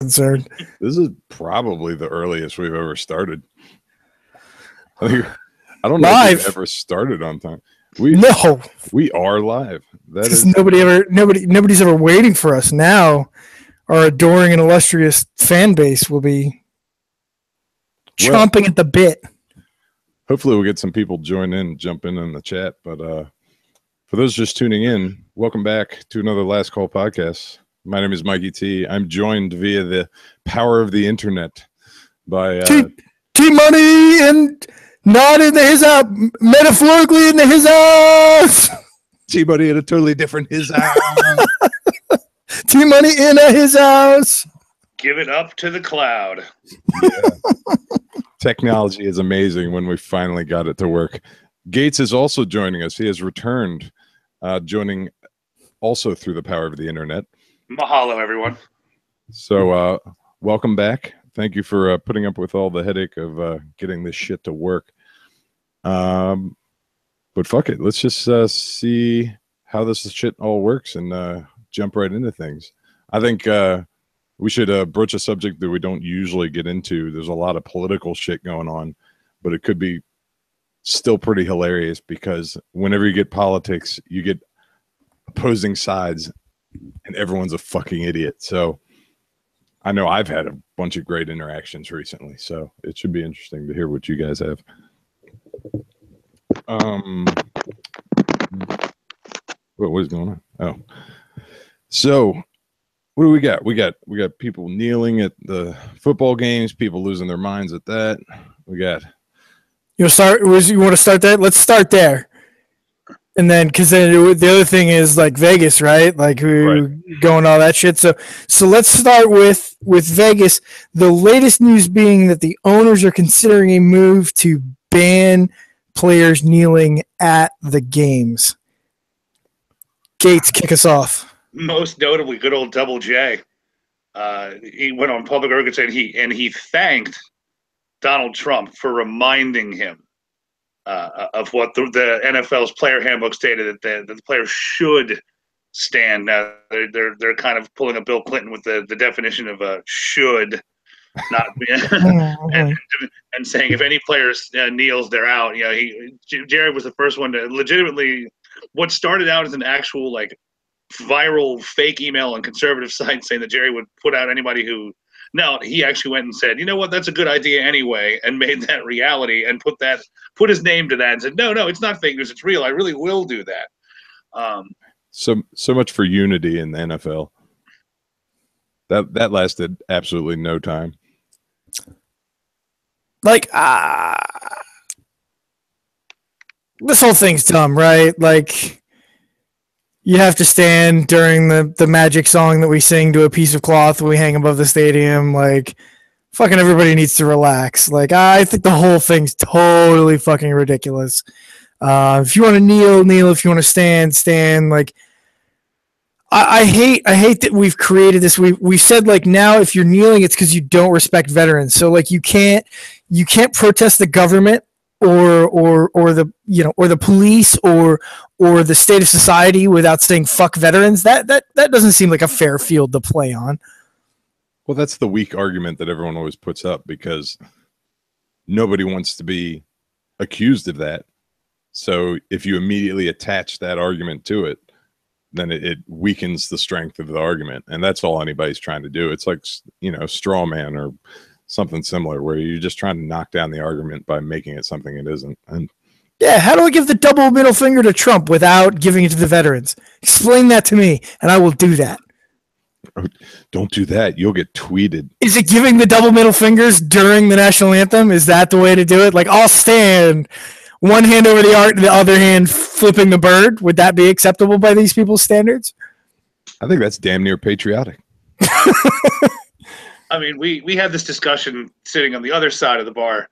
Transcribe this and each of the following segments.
concerned. This is probably the earliest we've ever started. I don't know if we've ever started on time. We are live. That is nobody's ever waiting for us. Now our adoring and illustrious fan base will be chomping at the bit. Hopefully we'll get some people jump in the chat. But for those just tuning in, welcome back to another Last Call podcast. My name is Mikey T. I'm joined via the power of the internet by T-Money and not in his house, metaphorically in his house. T-Money in a totally different his house. T-Money in his house. Give it up to the cloud. Yeah. Technology is amazing when we finally got it to work. Gates is also joining us. He has returned, joining also through the power of the internet. Mahalo, everyone. So welcome back. Thank you for putting up with all the headache of getting this shit to work. But fuck it. Let's just see how this shit all works and jump right into things. I think we should broach a subject that we don't usually get into. There's a lot of political shit going on, but it could be still pretty hilarious because whenever you get politics, you get opposing sides and everyone's a fucking idiot. So I know I've had a bunch of great interactions recently, so it should be interesting to hear what you guys have. What was going on? Oh, so what do we got? We got people kneeling at the football games, people losing their minds at that. We got. You want to start there? Let's start there. And then, because then the other thing is like Vegas, right? Like going all that shit. So let's start with Vegas. The latest news being that the owners are considering a move to ban players kneeling at the games. Gates, kick us off. Most notably, good old Double J. He went on public record saying he thanked Donald Trump for reminding him of what the NFL's player handbook stated that the players should stand. Now they're kind of pulling a Bill Clinton with the definition of should not be, and saying if any player kneels, they're out. You know, Jerry was the first one to legitimately what started out as an actual like viral fake email on conservative sites saying that Jerry would put out anybody who. No, he actually went and said, you know what, that's a good idea anyway, and made that reality and put his name to that and said, no, it's not fake news, it's real. I really will do that. So much for unity in the NFL. That lasted absolutely no time. Like, this whole thing's dumb, right? Like, you have to stand during the magic song that we sing to a piece of cloth we hang above the stadium. Like, fucking everybody needs to relax. Like, I think the whole thing's totally fucking ridiculous. If you want to kneel. If you want to stand. Like, I hate that we've created this. We said like now if you're kneeling, it's because you don't respect veterans. So like you can't protest the government or the police or the state of society without saying fuck veterans. That doesn't seem like a fair field to play on. Well, that's the weak argument that everyone always puts up because nobody wants to be accused of that. So if you immediately attach that argument to it, then it weakens the strength of the argument. And that's all anybody's trying to do. It's like, straw man or something similar where you're just trying to knock down the argument by making it something it isn't. And yeah, how do I give the double middle finger to Trump without giving it to the veterans? Explain that to me, and I will do that. Don't do that. You'll get tweeted. Is it giving the double middle fingers during the national anthem? Is that the way to do it? Like, I'll stand, one hand over the art, the other hand flipping the bird. Would that be acceptable by these people's standards? I think that's damn near patriotic. I mean, we had this discussion sitting on the other side of the bar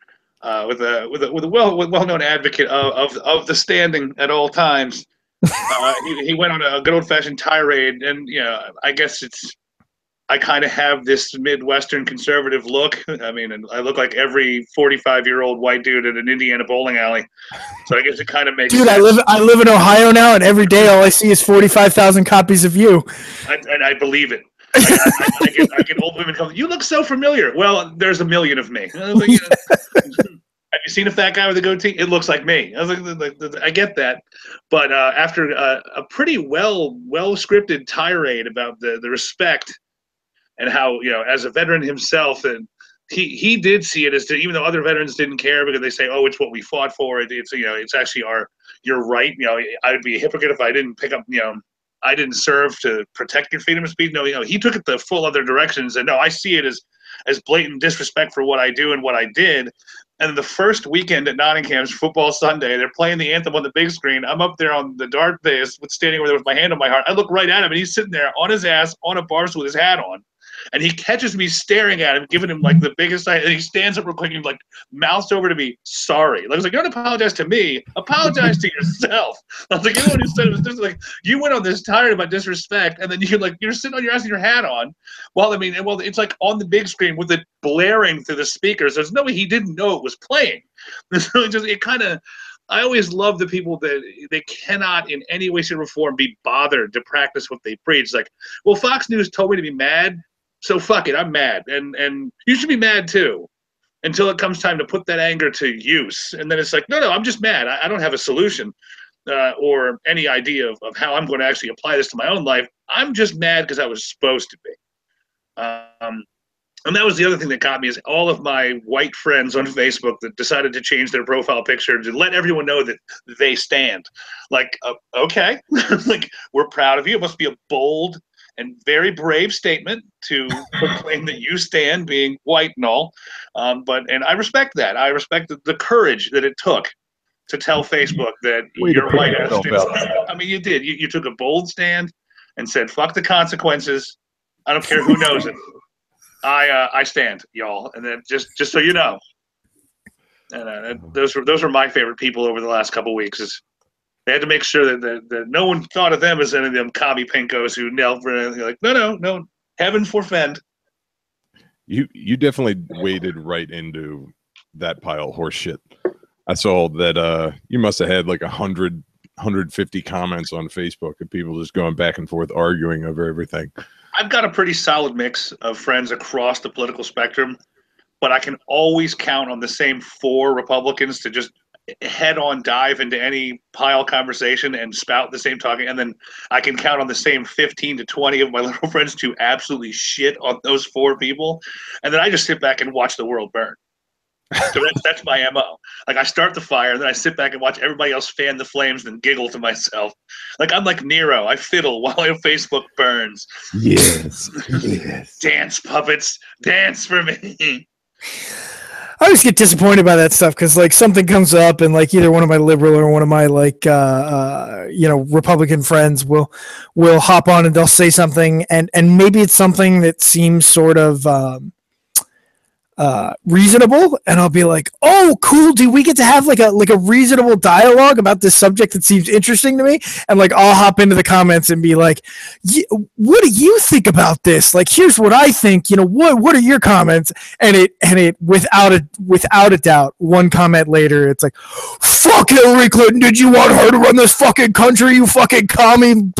with a well-known advocate of the standing at all times. He went on a good old-fashioned tirade, and I guess I kind of have this Midwestern conservative look. I mean, and I look like every 45-year-old white dude at an Indiana bowling alley. So I guess it kind of makes sense. I live in Ohio now, and every day all I see is 45,000 copies of you. And I believe it. I get old women come, you look so familiar. Well, there's a million of me. I was like, have you seen a fat guy with a goatee? It looks like me. I was like, I get that. But after a pretty well scripted tirade about the respect and how, as a veteran himself, and he did see it as, even though other veterans didn't care because they say, oh, it's what we fought for. It's actually you're right. I would be a hypocrite if I didn't pick up, I didn't serve to protect your freedom of speech. No, he took it the full other direction and said, no, I see it as blatant disrespect for what I do and what I did. And the first weekend at Nottingham's Football Sunday, they're playing the anthem on the big screen. I'm up there on the dart base, standing over there with my hand on my heart. I look right at him, and he's sitting there on his ass on a bar stool with his hat on. And he catches me staring at him, giving him like the biggest eye, and he stands up real quick and like mouths over to me, sorry. I was like, you don't apologize to me, apologize to yourself. I was like, you know what he said? It was just like, you went on this tirade about disrespect, and then you're sitting on your ass with your hat on. Well, it's like on the big screen with it blaring through the speakers. There's no way he didn't know it was playing. So I always love the people that they cannot in any way, shape, or form be bothered to practice what they preach. Like, well, Fox News told me to be mad, so fuck it, I'm mad. And you should be mad too, until it comes time to put that anger to use. And then it's like, no, I'm just mad. I don't have a solution or any idea of how I'm going to actually apply this to my own life. I'm just mad because I was supposed to be. And that was the other thing that got me, is all of my white friends on Facebook that decided to change their profile picture to let everyone know that they stand. Like, okay, like, we're proud of you. It must be a bold and very brave statement to proclaim that you stand, being white and all. And I respect that. I respect the courage that it took to tell Facebook that you're white. I mean, you did. You took a bold stand and said, fuck the consequences. I don't care who knows it. I stand, y'all. And then just so you know. And those were my favorite people over the last couple of weeks. They had to make sure that no one thought of them as any of them commie pinkos who knelt for anything. Like, no, heaven forfend. You definitely waded right into that pile of horse shit. I saw that you must have had like 150 comments on Facebook of people just going back and forth arguing over everything. I've got a pretty solid mix of friends across the political spectrum, but I can always count on the same 4 Republicans to just head-on dive into any pile conversation and spout the same talking, and then I can count on the same 15 to 20 of my little friends to absolutely shit on those 4 people, and then I just sit back and watch the world burn. So that's my MO. Like, I start the fire, and then I sit back and watch everybody else fan the flames and giggle to myself. Like, I'm like Nero. I fiddle while Facebook burns. Yes. Dance, puppets. Dance for me. I always get disappointed by that stuff because, like, something comes up and, like, either one of my liberal or one of my, like, Republican friends will hop on and they'll say something, and maybe it's something that seems sort of reasonable, and I'll be like, oh, cool, do we get to have like a reasonable dialogue about this subject that seems interesting to me? And like, I'll hop into the comments and be like, what do you think about this? Like, here's what I think, what are your comments? And it without a doubt, one comment later, it's like, fuck Hillary Clinton, did you want her to run this fucking country, you fucking commie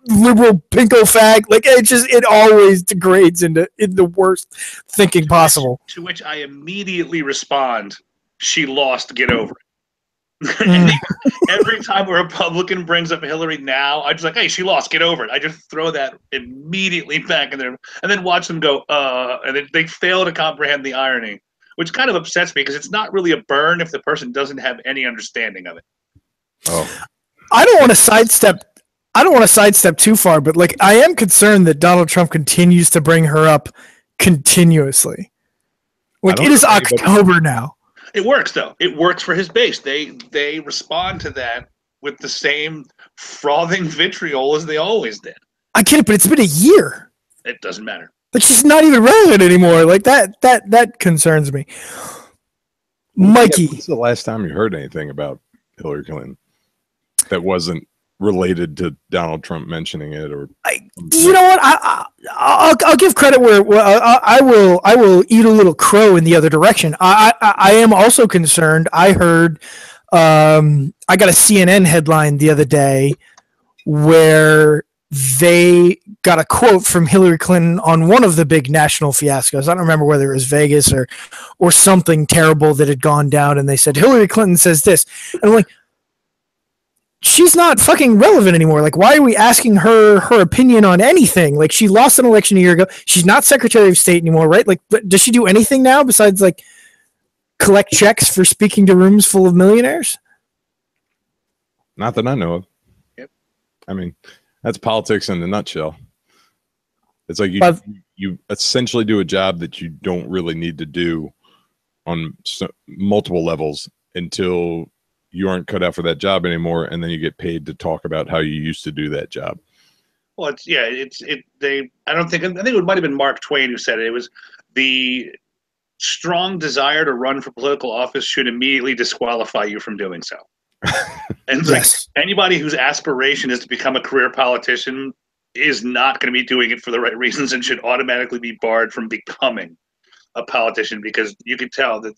liberal pinko fag? Like, it always degrades into the worst thinking possible. To which I immediately respond, she lost, get over it. Every time a Republican brings up Hillary now, I'm just like, hey, she lost, get over it. I just throw that immediately back in there and then watch them go, and they fail to comprehend the irony, which kind of upsets me because it's not really a burn if the person doesn't have any understanding of it. Oh, I don't want to sidestep too far, but like, I am concerned that Donald Trump continues to bring her up continuously. Like, it is October now. It works though. It works for his base. They respond to that with the same frothing vitriol as they always did. I get it, but it's been a year. It doesn't matter. It's just not even relevant anymore. Like, that concerns me. Mikey, when's the last time you heard anything about Hillary Clinton that wasn't related to Donald Trump mentioning it? Or you know what? I'll give credit where I will eat a little crow in the other direction. I am also concerned. I heard I got a CNN headline the other day where they got a quote from Hillary Clinton on one of the big national fiascos. I don't remember whether it was Vegas or something terrible that had gone down, and they said Hillary Clinton says this, and I'm like, she's not fucking relevant anymore. Like, why are we asking her opinion on anything? Like, she lost an election a year ago. She's not Secretary of State anymore, right? Like, does she do anything now besides like collect checks for speaking to rooms full of millionaires? Not that I know of. Yep. I mean, that's politics in a nutshell. It's like you essentially do a job that you don't really need to do on multiple levels until you aren't cut out for that job anymore, and then you get paid to talk about how you used to do that job. Well, I think it might have been Mark Twain who said it. It was the strong desire to run for political office should immediately disqualify you from doing so. And yes. Like anybody whose aspiration is to become a career politician is not going to be doing it for the right reasons and should automatically be barred from becoming a politician, because you can tell that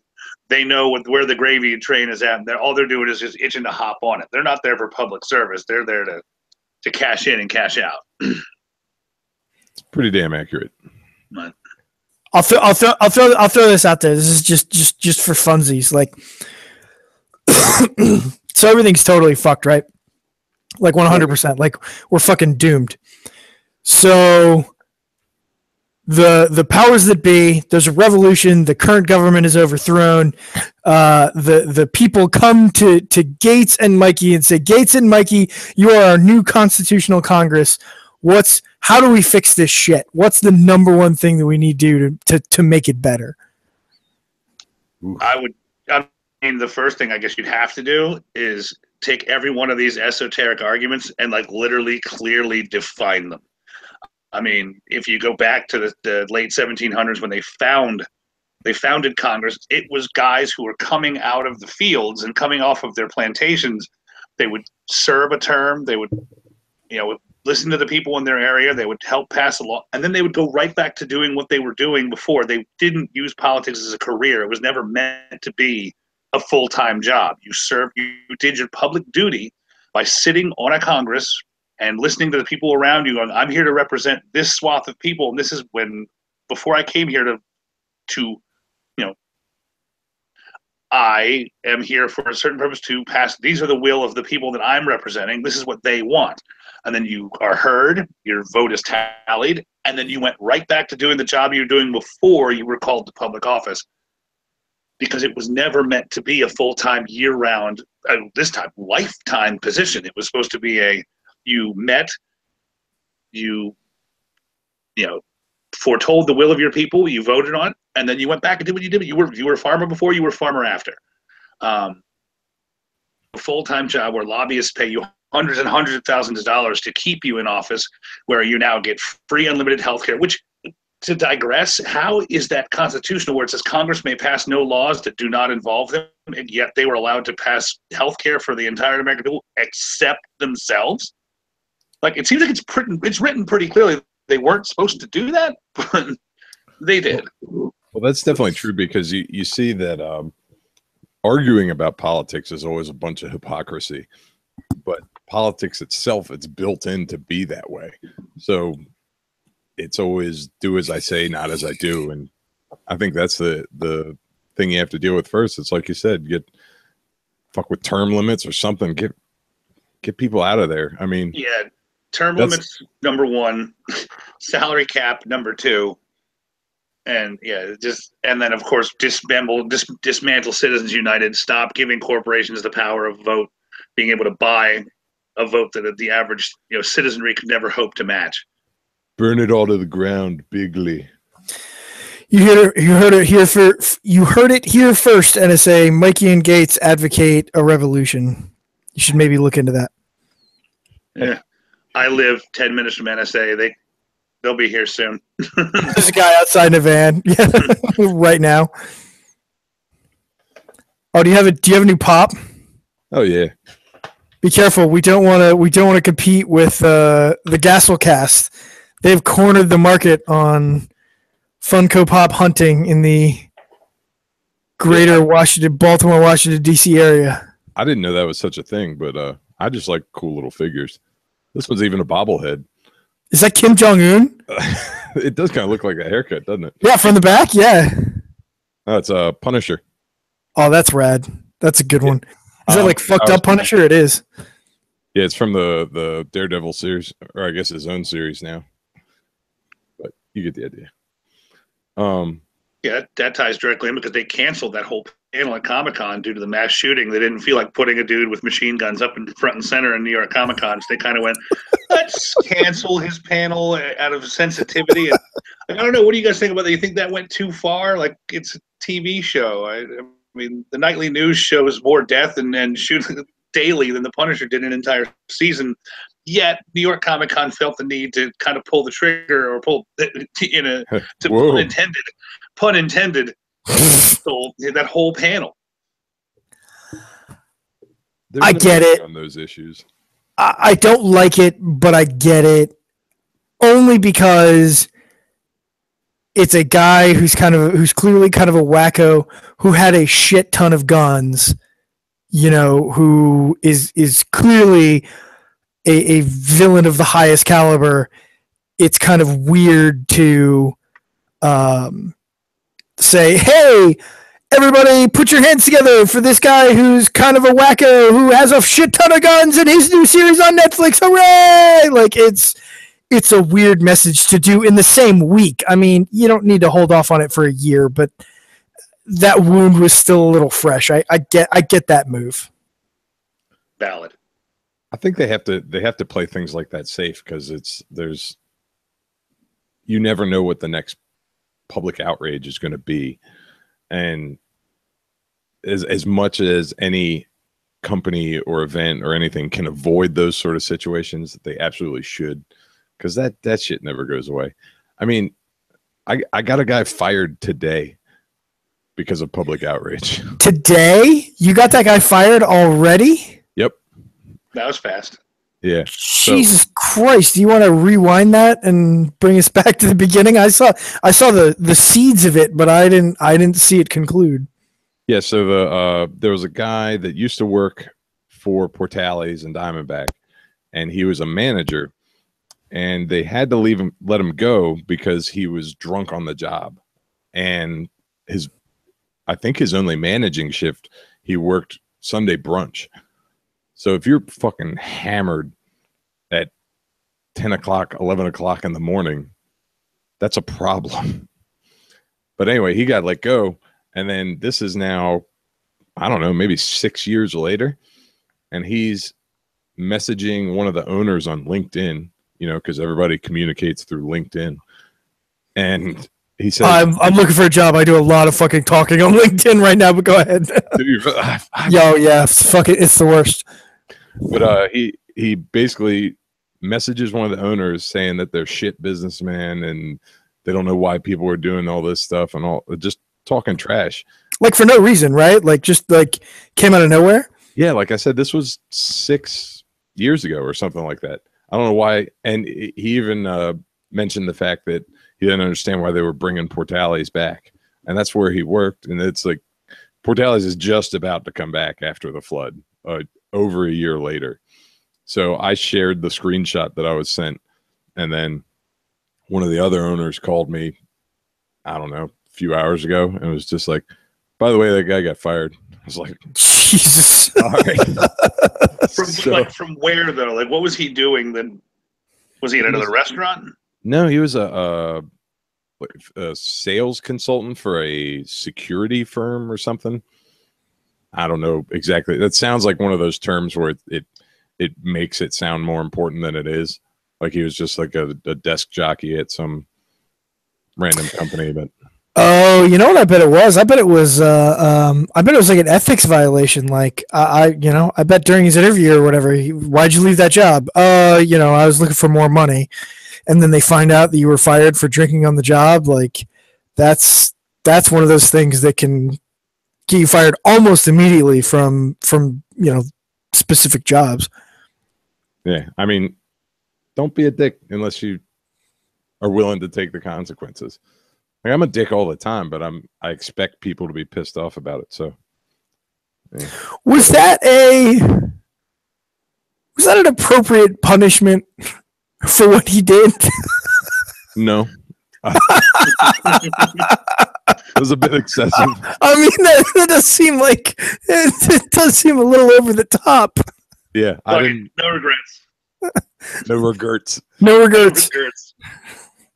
they know where the gravy train is at. And all they're doing is just itching to hop on it. They're not there for public service. They're there to cash in and cash out. It's pretty damn accurate. But I'll throw this out there. This is just for funsies. Like, so everything's totally fucked, right? Like 100%. Like, we're fucking doomed. So the powers that be, there's a revolution. The current government is overthrown. The people come to Gates and Mikey and say, Gates and Mikey, you are our new constitutional Congress. How do we fix this shit? What's the number one thing that we need to do to make it better? The first thing I guess you'd have to do is take every one of these esoteric arguments and like literally clearly define them. I mean, if you go back to the late 1700s when they founded Congress, it was guys who were coming out of the fields and coming off of their plantations. They would serve a term. They would, listen to the people in their area. They would help pass a law, and then they would go right back to doing what they were doing before. They didn't use politics as a career. It was never meant to be a full-time job. You did your public duty by sitting on a Congress and listening to the people around you going, I'm here to represent this swath of people. And this is before I came here to I am here for a certain purpose to pass. These are the will of the people that I'm representing. This is what they want. And then you are heard, your vote is tallied, and then you went right back to doing the job you were doing before you were called to public office. Because it was never meant to be a full-time, year-round, this time, lifetime position. It was supposed to be you foretold the will of your people, you voted on it, and then you went back and did what you did. You were a farmer before, you were a farmer after. A full-time job where lobbyists pay you hundreds and hundreds of thousands of dollars to keep you in office, where you now get free unlimited health care, which, to digress, how is that constitutional where it says Congress may pass no laws that do not involve them, and yet they were allowed to pass health care for the entire American people except themselves? Like, it seems like it's written pretty clearly. They weren't supposed to do that, but they did. Well, that's definitely true, because you see that arguing about politics is always a bunch of hypocrisy, but politics itself, it's built in to be that way. So it's always do as I say, not as I do. And I think that's the thing you have to deal with first. It's like you said, fuck with term limits or something. Get people out of there. I mean, yeah, term limits, number one, salary cap, number two. And and then of course, dismantle Citizens United, stop giving corporations the power of vote, being able to buy a vote that the average citizenry could never hope to match. Burn it all to the ground, bigly. You heard it here first. NSA, Mikey and Gates advocate a revolution. You should maybe look into that. Yeah, I live 10 minutes from NSA. They'll be here soon. There's a guy outside in a van, right now. Oh, do you have a new pop? Oh yeah. Be careful. We don't want to compete with the Gasselcast. They've cornered the market on Funko Pop hunting in the greater Baltimore, Washington, D.C. area. I didn't know that was such a thing, but I just like cool little figures. This one's even a bobblehead. Is that Kim Jong Un? It does kind of look like a haircut, doesn't it? Yeah, from the back. Yeah. Oh, it's a Punisher. Oh, that's rad. That's a good one. Is that like fucked up Punisher? It is. Yeah, it's from the Daredevil series, or I guess his own series now. But you get the idea. Yeah, that ties directly in because they canceled that whole panel at Comic-Con due to the mass shooting. They didn't feel like putting a dude with machine guns up in front and center in New York Comic-Con. So they kind of went, let's cancel his panel out of sensitivity. And, I don't know. What do you guys think about that? You think that went too far? Like, it's a TV show. I mean, the nightly news shows more death and shooting daily than the Punisher did an entire season. Yet New York Comic Con felt the need to kind of pull the trigger or pull in a pun intended so that whole panel. I get it on those issues. I don't like it, but I get it only because it's a guy who's clearly kind of a wacko who had a shit ton of guns, you know, who is clearly a villain of the highest caliber. It's kind of weird to say, hey, everybody put your hands together for this guy who's kind of a wacko who has a shit ton of guns in his new series on Netflix. Hooray! Like, it's a weird message to do in the same week. I mean, you don't need to hold off on it for a year, but that wound was still a little fresh. I get that move. Valid. I think they have to play things like that safe because you never know what the next public outrage is going to be. And as much as any company or event or anything can avoid those sort of situations, they absolutely should, because that shit never goes away. I mean, I got a guy fired today because of public outrage. Today? You got that guy fired already? Yep. That was fast. Yeah. Jesus Christ. Do you want to rewind that and bring us back to the beginning? I saw the seeds of it, but I didn't see it conclude. Yeah, so there was a guy that used to work for Portales and Diamondback, and he was a manager, and they had to let him go because he was drunk on the job. And I think his only managing shift, he worked Sunday brunch. So if you're fucking hammered at 10 o'clock, 11 o'clock in the morning, that's a problem. But anyway, he got let go. And then this is now, I don't know, maybe 6 years later. And he's messaging one of the owners on LinkedIn, you know, because everybody communicates through LinkedIn. And he said, I'm looking for a job. I do a lot of fucking talking on LinkedIn right now, but go ahead. Yo, yeah, fuck it. It's the worst. But he basically messages one of the owners saying that they're shit businessmen and they don't know why people are doing all this stuff and all, just talking trash. Like for no reason, right? Like just like came out of nowhere. Yeah, like I said, this was 6 years ago or something like that. I don't know why. And he even mentioned the fact that he didn't understand why they were bringing Portales back. And that's where he worked. And it's like Portales is just about to come back after the flood. Over a year later. So I shared the screenshot that I was sent, and then one of the other owners called me, I don't know, a few hours ago, and it was just like, by the way, that guy got fired. I was like, Jesus. All right. From where though? Like, what was he doing then? Was he at another restaurant? No, he was a sales consultant for a security firm or something. I don't know exactly. That sounds like one of those terms where it makes it sound more important than it is. Like he was just like a desk jockey at some random company. But oh, you know what? I bet it was. I bet it was like an ethics violation. Like I bet during his interview or whatever, why'd you leave that job? I was looking for more money, and then they find out that you were fired for drinking on the job. Like that's one of those things that can get you fired almost immediately from specific jobs. Yeah, I mean, don't be a dick unless you are willing to take the consequences. Like I'm a dick all the time, but I expect people to be pissed off about it. So, yeah. Was that an appropriate punishment for what he did? No. It was a bit excessive. I mean, that does seem like it does seem a little over the top. Yeah, I didn't. No regrets. No regrets. No regrets.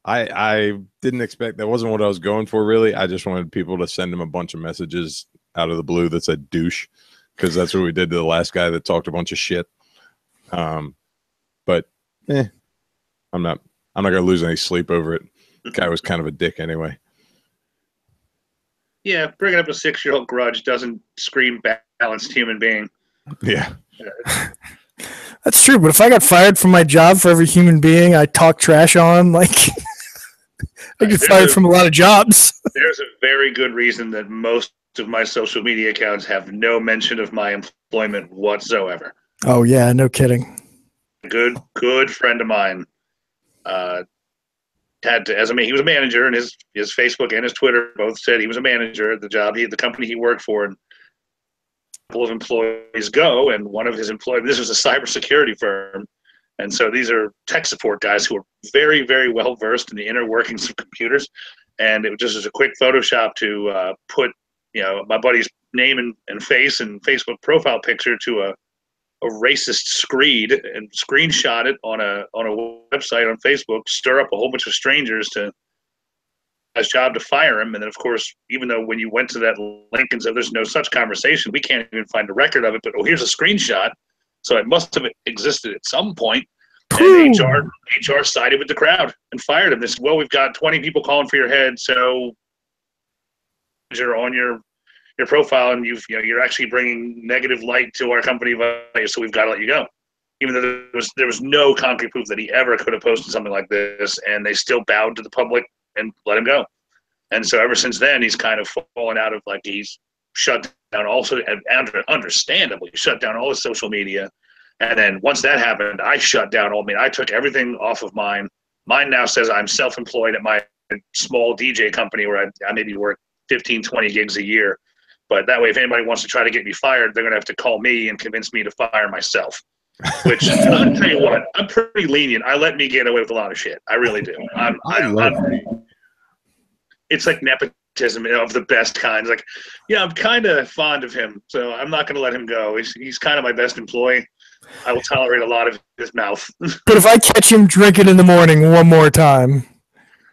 I didn't expect that. Wasn't what I was going for, really. I just wanted people to send him a bunch of messages out of the blue that said douche, because that's what we did to the last guy that talked a bunch of shit. But I'm not gonna lose any sleep over it. The guy was kind of a dick anyway. Yeah, bringing up a 6-year-old grudge doesn't scream balanced human being. Yeah. That's true, but if I got fired from my job for every human being I talk trash on, like, I get fired from a lot of jobs. There's a very good reason that most of my social media accounts have no mention of my employment whatsoever. Oh, yeah, no kidding. Good friend of mine had to, he was a manager, and his Facebook and his Twitter both said he was a manager at the job, the company he worked for, and of employees go, and one of his employees, this was a cybersecurity firm, and so these are tech support guys who are very, very well versed in the inner workings of computers, and it just was a quick Photoshop to put my buddy's name and face and Facebook profile picture to a racist screed and screenshot it on a website on Facebook, stir up a whole bunch of strangers to his job to fire him. And then, of course, even though when you went to that link and said there's no such conversation, we can't even find a record of it, but here's a screenshot. So it must have existed at some point. And HR sided with the crowd and fired him. They said, well, we've got 20 people calling for your head, so you're on your profile, and you're actually bringing negative light to our company value, so we've got to let you go. Even though there was no concrete proof that he ever could have posted something like this, and they still bowed to the public and let him go. And so ever since then, he's kind of fallen out of, like, he's shut down also, understandably shut down all his social media. And then once that happened, I shut down I took everything off of mine. Mine now says I'm self-employed at my small DJ company where I maybe work 15, 20 gigs a year. But that way, if anybody wants to try to get me fired, they're going to have to call me and convince me to fire myself. Which, I'll tell you what, I'm pretty lenient. I let me get away with a lot of shit. I really do. It's like nepotism of the best kinds. Like, yeah, I'm kind of fond of him, so I'm not going to let him go. He's kind of my best employee. I will tolerate a lot of his mouth. But if I catch him drinking in the morning one more time,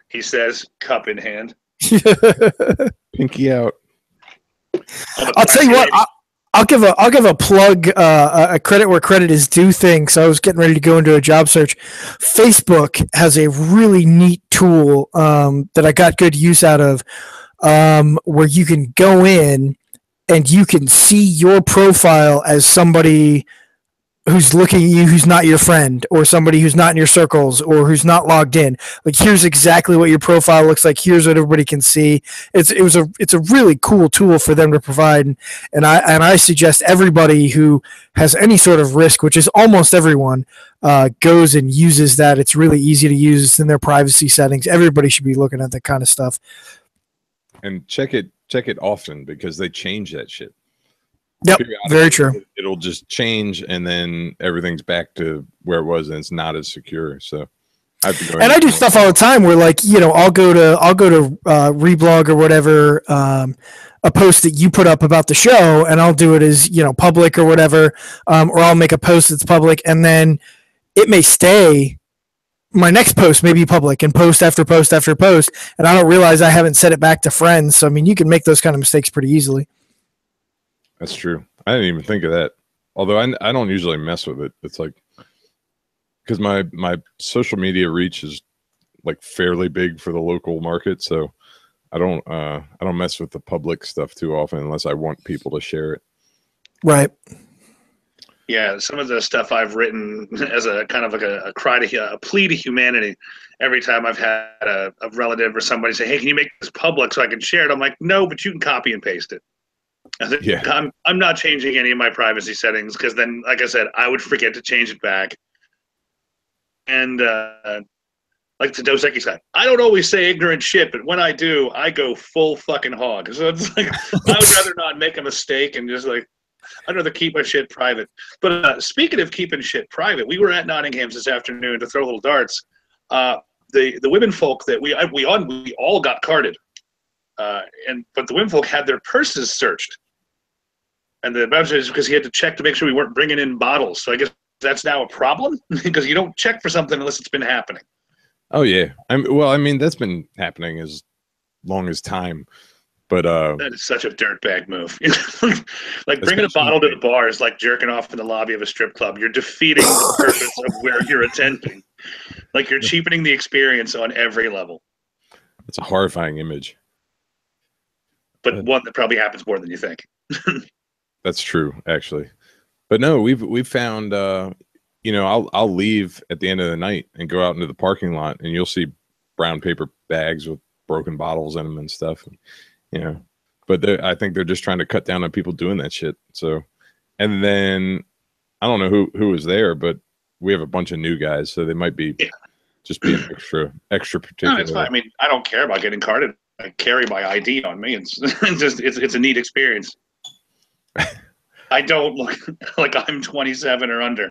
he says, cup in hand. Pinky out. I'll tell you what. I'll give a plug, a credit where credit is due thing. So I was getting ready to go into a job search. Facebook has a really neat tool that I got good use out of, where you can go in and you can see your profile as somebody who's looking at you, who's not your friend, or somebody who's not in your circles, or who's not logged in. Like, here's exactly what your profile looks like. Here's what everybody can see. It's a really cool tool for them to provide, and I suggest everybody who has any sort of risk, which is almost everyone, goes and uses that. It's really easy to use in their privacy settings. Everybody should be looking at that kind of stuff. And check it often, because they change that shit. Yep, very true. It'll just change, and then everything's back to where it was, and it's not as secure. So, I do stuff all the time where, like, I'll go to Reblog or whatever, a post that you put up about the show, and I'll do it as public or whatever, or I'll make a post that's public, and then it may stay. My next post may be public, and post after post after post, and I don't realize I haven't set it back to friends. So, I mean, you can make those kind of mistakes pretty easily. That's true. I didn't even think of that. Although I don't usually mess with it. It's like, because my social media reach is like fairly big for the local market, so I don't mess with the public stuff too often unless I want people to share it. Right. Yeah, some of the stuff I've written as a kind of like a plea to humanity. Every time I've had a relative or somebody say, "Hey, can you make this public so I can share it?" I'm like, "No, but you can copy and paste it." Yeah. I'm not changing any of my privacy settings, because then, like I said, I would forget to change it back. And like the Dos Equis guy, I don't always say ignorant shit, but when I do, I go full fucking hog. So it's like, I would rather not make a mistake and just like, I'd rather keep my shit private. But speaking of keeping shit private, we were at Nottingham's this afternoon to throw little darts. The women folk that we all got carded, but the women folk had their purses searched, and the manager is because he had to check to make sure we weren't bringing in bottles. So I guess that's now a problem because you don't check for something unless it's been happening. Oh yeah, I mean that's been happening as long as time, but that is such a dirtbag move. Like bringing a bottle to the bar is like jerking off in the lobby of a strip club. You're defeating the purpose of where you're attending. Like you're cheapening the experience on every level. It's a horrifying image, but one that probably happens more than you think. That's true, actually. But no, we've found. I'll leave at the end of the night and go out into the parking lot, and you'll see brown paper bags with broken bottles in them and stuff. But I think they're just trying to cut down on people doing that shit. So, and then I don't know who was there, but we have a bunch of new guys, so they might be just being extra particular. No, it's fine. I mean, I don't care about getting carded. I carry my ID on me. It's it's a neat experience. I don't look like I'm 27 or under.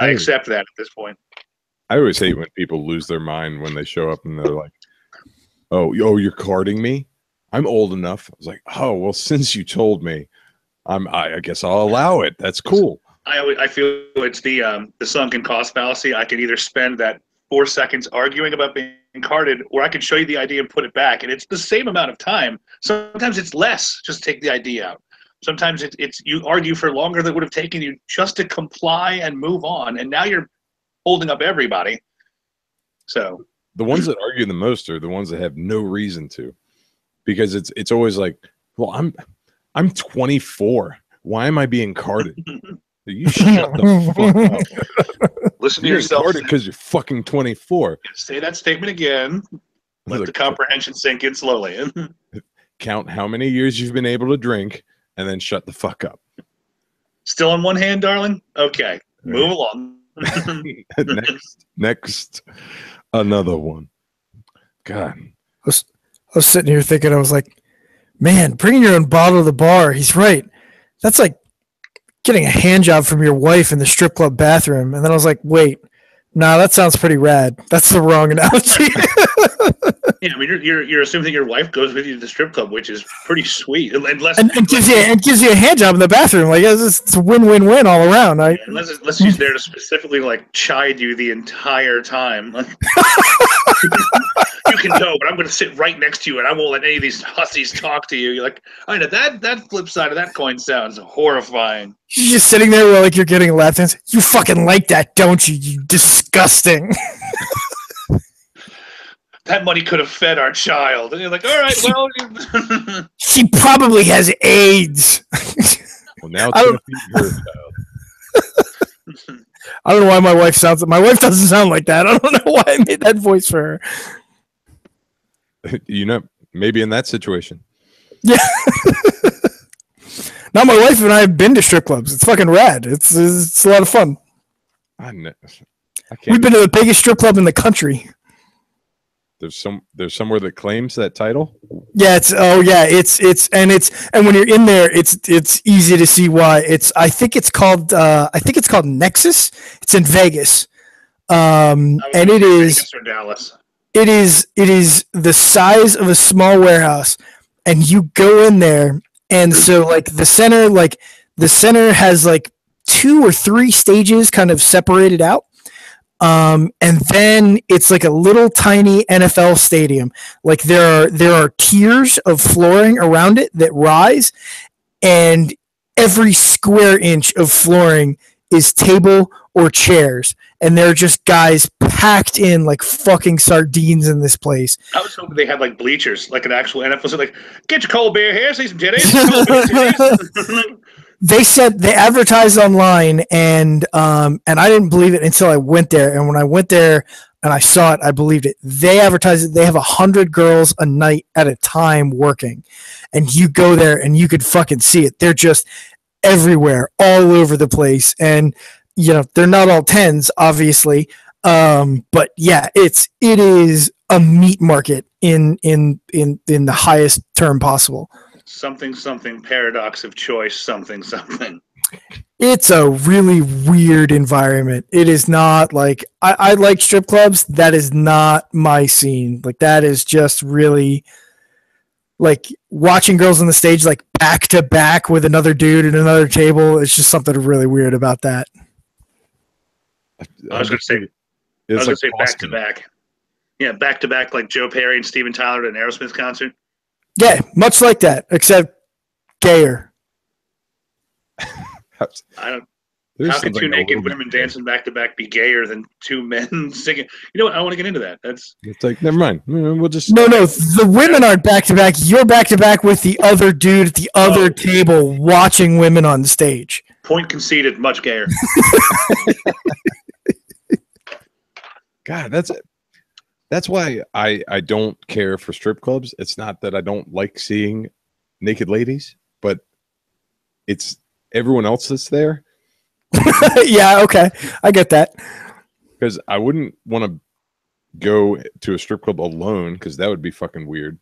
I accept that at this point. I always hate when people lose their mind when they show up and they're like, "Oh, you're carding me? I'm old enough." I was like, "Oh, well, since you told me, I guess I'll allow it. That's cool." I feel it's the sunken cost fallacy. I could either spend that 4 seconds arguing about being carded, or I could show you the ID and put it back, and it's the same amount of time. Sometimes it's less. Just take the ID out. Sometimes it's you argue for longer than it would have taken you just to comply and move on, and now you're holding up everybody. So the ones that argue the most are the ones that have no reason to, because it's always like, well, I'm 24. Why am I being carded? You shut the fuck up. Listen to You're yourself. Carded because you're fucking 24. Say that statement again. Let the comprehension sink in slowly. Count how many years you've been able to drink. And then shut the fuck up. Still on one hand, darling? Okay. Move along. Next, another one. God. I was sitting here thinking, I was like, man, bringing your own bottle to the bar. He's right. That's like getting a hand job from your wife in the strip club bathroom. And then I was like, wait, nah, that sounds pretty rad. That's the wrong analogy. Yeah, I mean, you're assuming that your wife goes with you to the strip club, which is pretty sweet. And gives you a hand job in the bathroom. Like it's a win-win-win all around. Right? Unless she's there to specifically like chide you the entire time. You can go, but I'm going to sit right next to you, and I won't let any of these hussies talk to you. You're like, I know that flip side of that coin sounds horrifying. She's just sitting there while like you're getting lap dance. You fucking like that, don't you? You disgusting. That money could have fed our child. And you're like, all right, well. She probably has AIDS. Well, now it's going to feed her child. I don't know why my wife doesn't sound like that. I don't know why I made that voice for her. Maybe in that situation. Yeah. Now my wife and I have been to strip clubs. It's fucking rad. It's a lot of fun. We've been to the biggest strip club in the country. There's somewhere that claims that title. Yeah, it's and when you're in there, it's easy to see why. I think it's called Nexus. It's in Vegas, and it is Vegas or Dallas. It is the size of a small warehouse, and you go in there, and so like the center has like 2 or 3 stages kind of separated out. And then it's like a little tiny NFL stadium. Like there are tiers of flooring around it that rise, and every square inch of flooring is table or chairs, and they're just guys packed in like fucking sardines in this place. I was hoping they had like bleachers, like an actual NFL. So like, get your cold beer here, see some titties. They said they advertised online, and I didn't believe it until I went there. And when I went there and I saw it, I believed it. They advertised it. They have 100 girls a night at a time working, and you go there and you could fucking see it. They're just everywhere, all over the place, and they're not all 10s, obviously. But yeah, it is a meat market in the highest term possible. something something paradox of choice something something. It's a really weird environment. It is not like I like strip clubs. That is not my scene. Like that is just really like watching girls on the stage like back to back with another dude at another table. It's just something really weird about that. I was going to say back to back. Yeah, back to back like Joe Perry and Steven Tyler at an Aerosmith concert. Yeah, much like that, except gayer. How can two naked women dancing back to back be gayer than two men singing? You know what? I don't want to get into that. It's like, never mind. We'll just no. The women aren't back to back. You're back to back with the other dude at the other table watching women on the stage. Point conceded. Much gayer. God, that's why I don't care for strip clubs. It's not that I don't like seeing naked ladies, but it's everyone else that's there. Yeah, okay. I get that. Because I wouldn't want to go to a strip club alone because that would be fucking weird.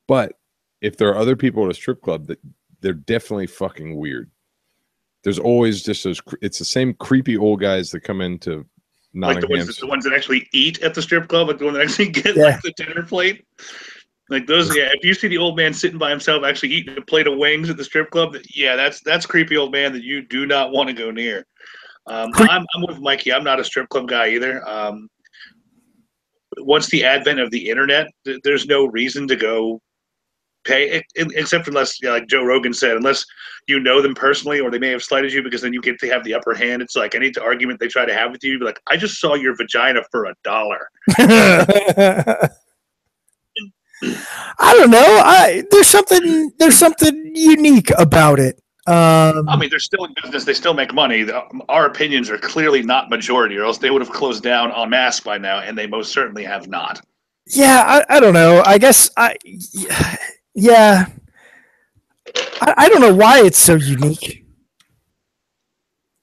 But if there are other people at a strip club, that they're definitely fucking weird. There's always just those. It's the same creepy old guys that come into Nottingham. Like the ones that actually eat at the strip club, like the one that actually get like the dinner plate. Like those, yeah. If you see the old man sitting by himself actually eating a plate of wings at the strip club, yeah, that's creepy old man that you do not want to go near. I'm with Mikey. I'm not a strip club guy either. Once the advent of the internet, there's no reason to go pay, except unless, like Joe Rogan said, unless you know them personally or they may have slighted you, because then you get to have the upper hand. It's like any argument they try to have with you, you'd be like, I just saw your vagina for $1. I don't know. There's something unique about it. I mean, they're still in business. They still make money. Our opinions are clearly not majority, or else they would have closed down en masse by now, and they most certainly have not. Yeah, I don't know. I guess yeah. I don't know why it's so unique.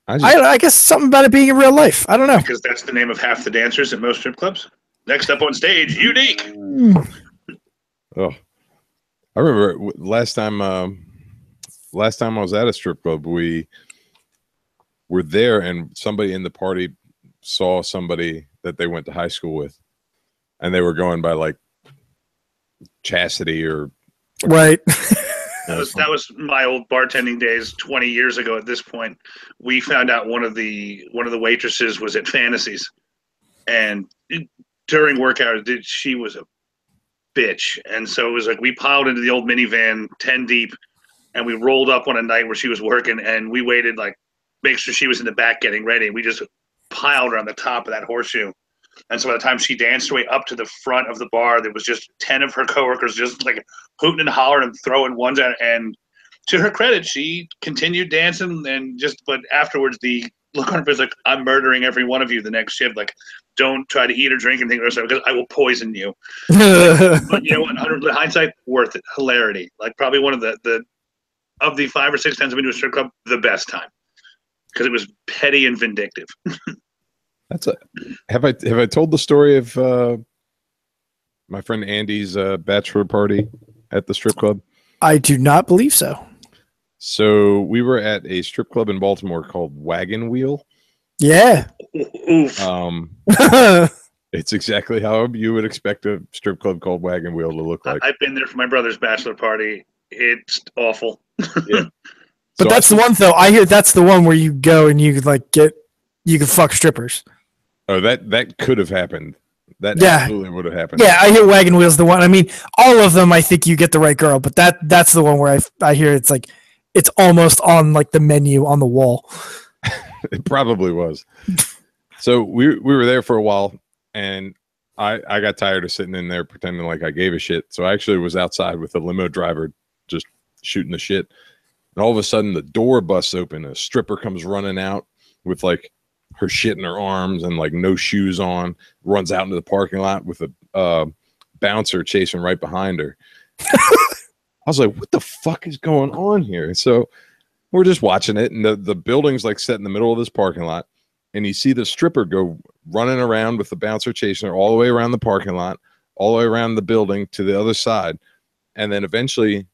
I guess something about it being in real life. I don't know. Because that's the name of half the dancers at most strip clubs. Next up on stage, unique. Oh, I remember last time I was at a strip club, we were there and somebody in the party saw somebody that they went to high school with, and they were going by like chastity or right. That was my old bartending days 20 years ago. At this point, we found out one of the waitresses was at Fantasies, and during work hours, she was a bitch. And so it was like we piled into the old minivan 10 deep, and we rolled up on a night where she was working, and we waited like make sure she was in the back getting ready. We just piled her on the top of that horseshoe. And so by the time she danced her way up to the front of the bar, there was just 10 of her coworkers just like hooting and hollering and throwing ones at her. And to her credit, she continued dancing, and but afterwards the look on her face like, I'm murdering every one of you the next shift. Like, don't try to eat or drink anything because I will poison you. But you know what? In hindsight, worth it. Hilarity. Like probably one of the of the 5 or 6 times I've been to a strip club, the best time. Because it was petty and vindictive. Have I told the story of my friend Andy's bachelor party at the strip club? I do not believe so. So we were at a strip club in Baltimore called Wagon Wheel. Yeah. It's exactly how you would expect a strip club called Wagon Wheel to look like. I've been there for my brother's bachelor party. It's awful. Yeah. But so that's the one though. I hear that's the one where you go and you can fuck strippers. Oh, that could have happened. That absolutely would have happened. Yeah, I hear Wagon Wheel's the one. I mean, all of them, I think you get the right girl, but that's the one where I hear it's like it's almost on like the menu on the wall. It probably was. So we were there for a while, and I got tired of sitting in there pretending like I gave a shit. So I actually was outside with a limo driver just shooting the shit. And all of a sudden the door busts open. A stripper comes running out with like her shit in her arms and like no shoes on, runs out into the parking lot with a bouncer chasing right behind her. I was like, what the fuck is going on here? So we're just watching it, and the building's like set in the middle of this parking lot, and you see the stripper go running around with the bouncer chasing her all the way around the parking lot, all the way around the building to the other side. And then eventually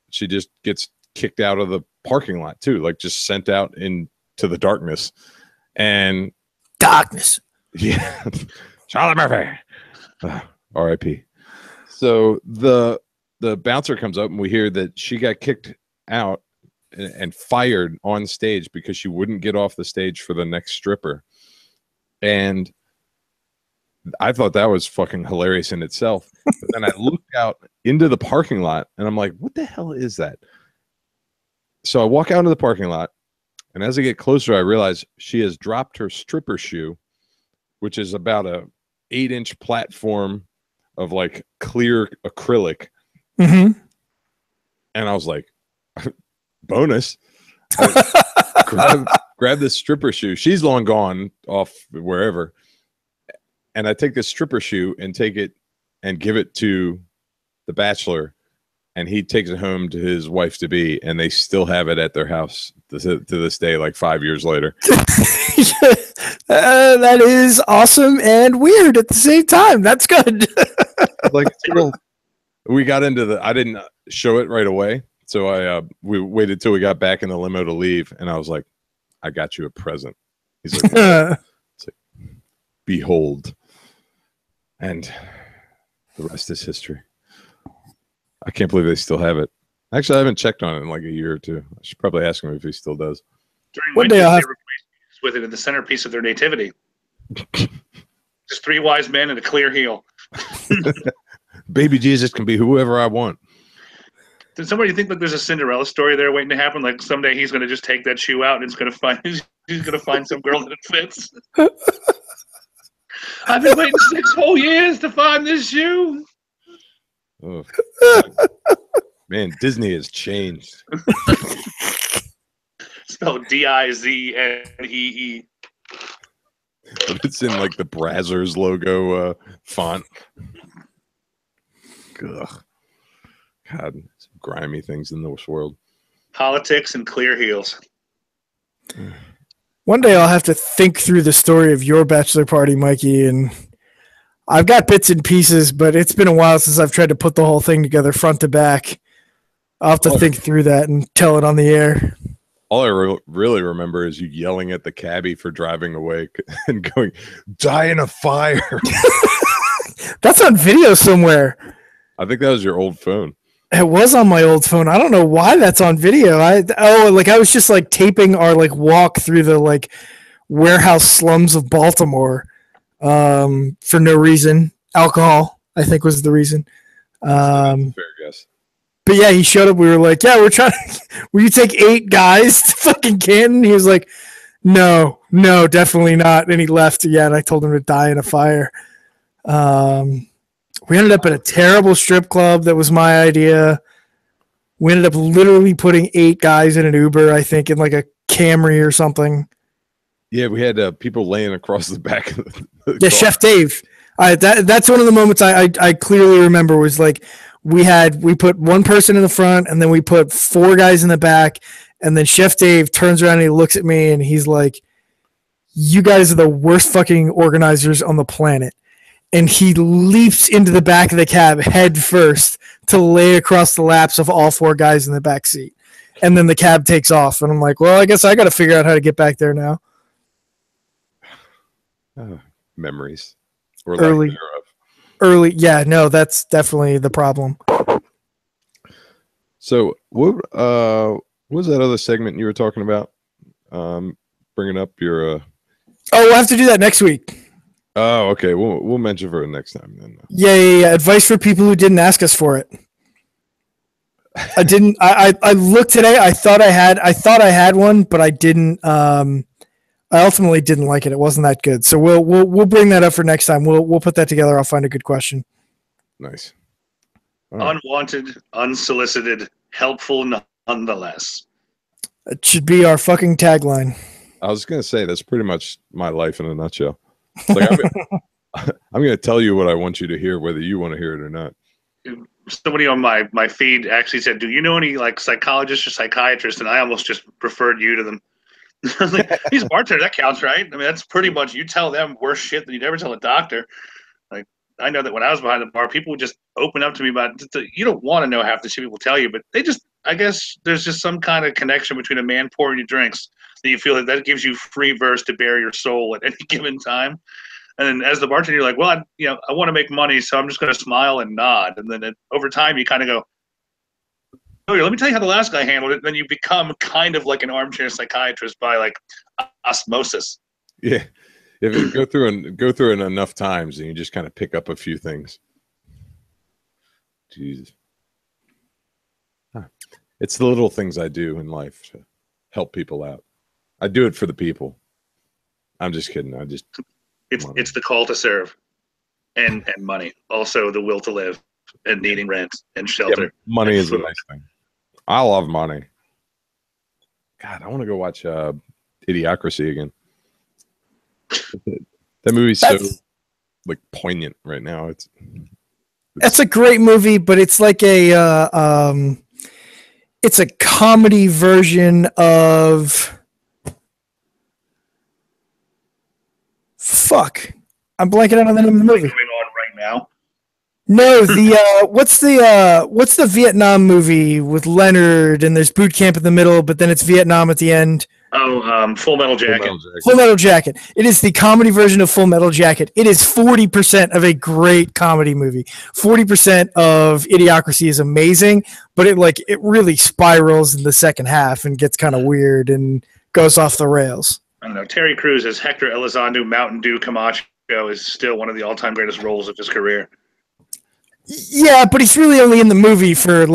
she just gets kicked out of the parking lot too, like just sent out into the darkness. And Darkness. Yeah, Charlie Murphy, R.I.P. So the bouncer comes up and we hear that she got kicked out and fired on stage because she wouldn't get off the stage for the next stripper. And I thought that was fucking hilarious in itself. But then I looked out into the parking lot and I'm like, what the hell is that? So I walk out into the parking lot, and as I get closer, I realize she has dropped her stripper shoe, which is about a 8-inch platform of like clear acrylic. Mm-hmm. And I was like, bonus. Grab this stripper shoe. She's long gone off wherever. And I take this stripper shoe and take it and give it to the bachelor. And he takes it home to his wife to be, and they still have it at their house to this day, like 5 years later. That is awesome and weird at the same time. That's good. Like, we got into I didn't show it right away. So we waited till we got back in the limo to leave. And I was like, I got you a present. He's like, it's like, behold. And the rest is history. I can't believe they still have it. Actually, I haven't checked on it in like a year or two. I should probably ask him if he still does. During winter, they replaced Jesus with it in the centerpiece of their nativity. Just 3 wise men and a clear heel. Baby Jesus can be whoever I want. Does somebody think that there's a Cinderella story there waiting to happen? Like someday he's going to just take that shoe out and he's going to find some girl that it fits. I've been waiting 6 whole years to find this shoe. Oh, man, Disney has changed. Spelled D-I-Z-N-E-E. It's in like the Brazzers logo font. Ugh. God, some grimy things in this world. Politics and clear heels. One day I'll have to think through the story of your bachelor party, Mikey, and I've got bits and pieces, but it's been a while since I've tried to put the whole thing together front to back. I'll have to think through that and tell it on the air. All I really remember is you yelling at the cabbie for driving away and going, die in a fire. That's on video somewhere. I think that was your old phone. It was on my old phone. I don't know why that's on video. I was just like taping our like walk through the like warehouse slums of Baltimore for no reason. Alcohol, I think, was the reason. Fair guess. But yeah, he showed up. We were like, yeah, we're trying to, will you take 8 guys to fucking Canton? He was like, no, definitely not. And he left. Yeah, and I told him to die in a fire. We ended up at a terrible strip club. That was my idea. We ended up literally putting 8 guys in an Uber, I think, in like a Camry or something. Yeah, we had people laying across the back of the car. Chef Dave. That's one of the moments I clearly remember was like we put 1 person in the front and then we put 4 guys in the back, and then Chef Dave turns around and he looks at me and he's like, you guys are the worst fucking organizers on the planet. And he leaps into the back of the cab head first to lay across the laps of all 4 guys in the back seat. And then the cab takes off. And I'm like, well, I guess I got to figure out how to get back there now. Memories. Or early. Yeah, no, that's definitely the problem. So what was that other segment you were talking about? Bringing up your... we'll have to do that next week. Oh, okay. We'll mention for it next time then. Yeah. Advice for people who didn't ask us for it. I didn't. I looked today. I thought I had one, but I didn't. I ultimately didn't like it. It wasn't that good. So we'll bring that up for next time. We'll put that together. I'll find a good question. Nice. Right. Unwanted, unsolicited, helpful nonetheless. It should be our fucking tagline. I was gonna say that's pretty much my life in a nutshell. Like, I'm going to tell you what I want you to hear, whether you want to hear it or not. Somebody on my feed actually said, do you know any like psychologists or psychiatrists? And I almost just preferred you to them. I was like, he's a bartender. That counts, right? I mean, that's pretty much, you tell them worse shit than you'd ever tell a doctor. Like, I know that when I was behind the bar, people would just open up to me about. You don't want to know half the shit people tell you, but they just. I guess there's just some kind of connection between a man pouring you drinks that you feel that gives you free verse to bare your soul at any given time. And then as the bartender, you're like, well, I want to make money, so I'm just going to smile and nod. And then over time, you kind of go, oh, let me tell you how the last guy handled it. And then you become kind of like an armchair psychiatrist by like osmosis. Yeah, if you go through it enough times, and you just kind of pick up a few things. Jesus. It's the little things I do in life to help people out. I do it for the people. I'm just kidding. It's the call to serve, and money. Also, the will to live, and needing rent and shelter. Yeah, money is a nice thing. I love money. God, I want to go watch Idiocracy again. That movie's so like poignant right now. That's a great movie, but it's like it's a comedy version of fuck. I'm blanking out on the name of the movie. Going on right now. No, what's the Vietnam movie with Leonard and there's boot camp in the middle, but then it's Vietnam at the end. Oh, Full Metal Jacket. Full Metal Jacket. It is the comedy version of Full Metal Jacket. It is 40% of a great comedy movie. 40% of Idiocracy is amazing, but it really spirals in the second half and gets kind of weird and goes off the rails. I don't know. Terry Crews as Hector Elizondo Mountain Dew Camacho is still one of the all-time greatest roles of his career. Yeah, but he's really only in the movie for I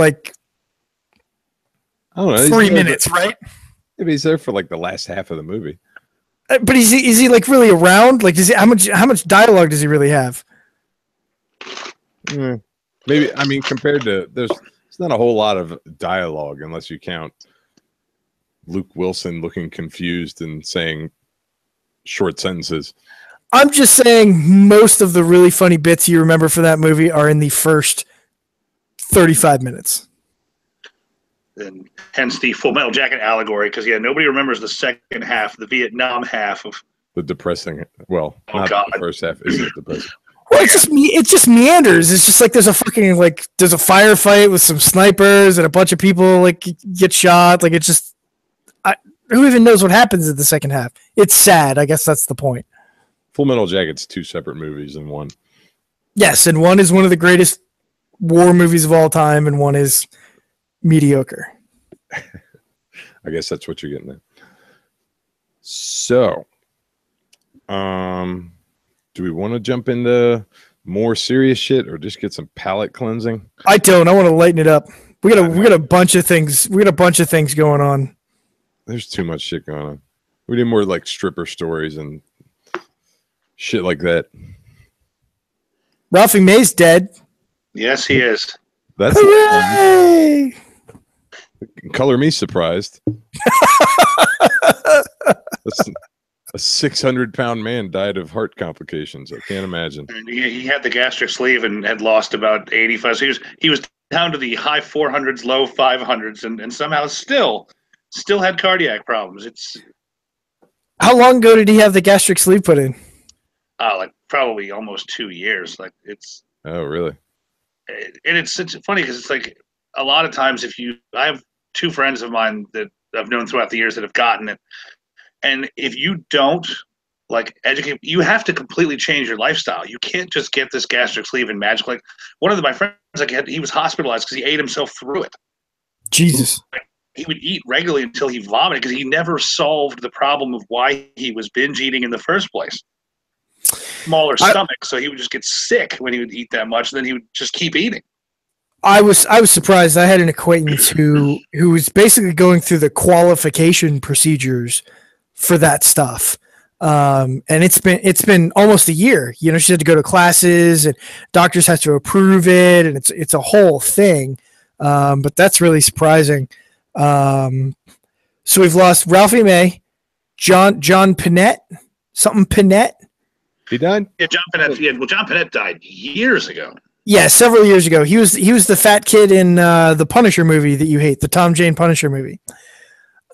don't know, 3 minutes, right? Maybe he's there for the last half of the movie. But is he really around? How much dialogue does he really have? Maybe, I mean, compared to there's not a whole lot of dialogue unless you count Luke Wilson looking confused and saying short sentences. I'm just saying most of the really funny bits you remember for that movie are in the first 35 minutes. And hence the Full Metal Jacket allegory, because nobody remembers the second half, the Vietnam half of the depressing. Well, not the first half isn't depressing. Well, it just meanders. It's just there's a fucking there's a firefight with some snipers and a bunch of people get shot. Who even knows what happens in the second half? It's sad. I guess that's the point. Full Metal Jacket's 2 separate movies in one. Yes, and one is one of the greatest war movies of all time, and one is mediocre. I guess that's what you're getting at. So, do we want to jump into more serious shit or just get some palate cleansing? I don't. I want to lighten it up. We got a bunch of things. We got a bunch of things going on. There's too much shit going on. We need more stripper stories and shit like that. Ralphie May's dead. Yes, he is. That's hooray! Color me surprised. A 600-pound man died of heart complications. I can't imagine. He had the gastric sleeve and had lost about 85. So he was down to the high 400s, low 500s, and somehow still had cardiac problems. How long ago did he have the gastric sleeve put in? Probably almost 2 years. Oh, really? And it's funny because it's a lot of times I have 2 friends of mine that I've known throughout the years that have gotten it. And if you don't educate, you have to completely change your lifestyle. You can't just get this gastric sleeve and magic. One of my friends, he was hospitalized because he ate himself through it. Jesus. He would eat regularly until he vomited because he never solved the problem of why he was binge eating in the first place. Smaller stomach, so he would just get sick when he would eat that much, and then he would just keep eating. I was surprised. I had an acquaintance who was basically going through the qualification procedures for that stuff. And it's been almost a year. She had to go to classes and doctors have to approve it, and it's a whole thing. But that's really surprising. So we've lost Ralphie May, John Panette, something Panette. He died? Yeah, John Panette. Yeah, well, John Panette died years ago. Yeah, several years ago. He was the fat kid in the Punisher movie that you hate, the Tom Jane Punisher movie.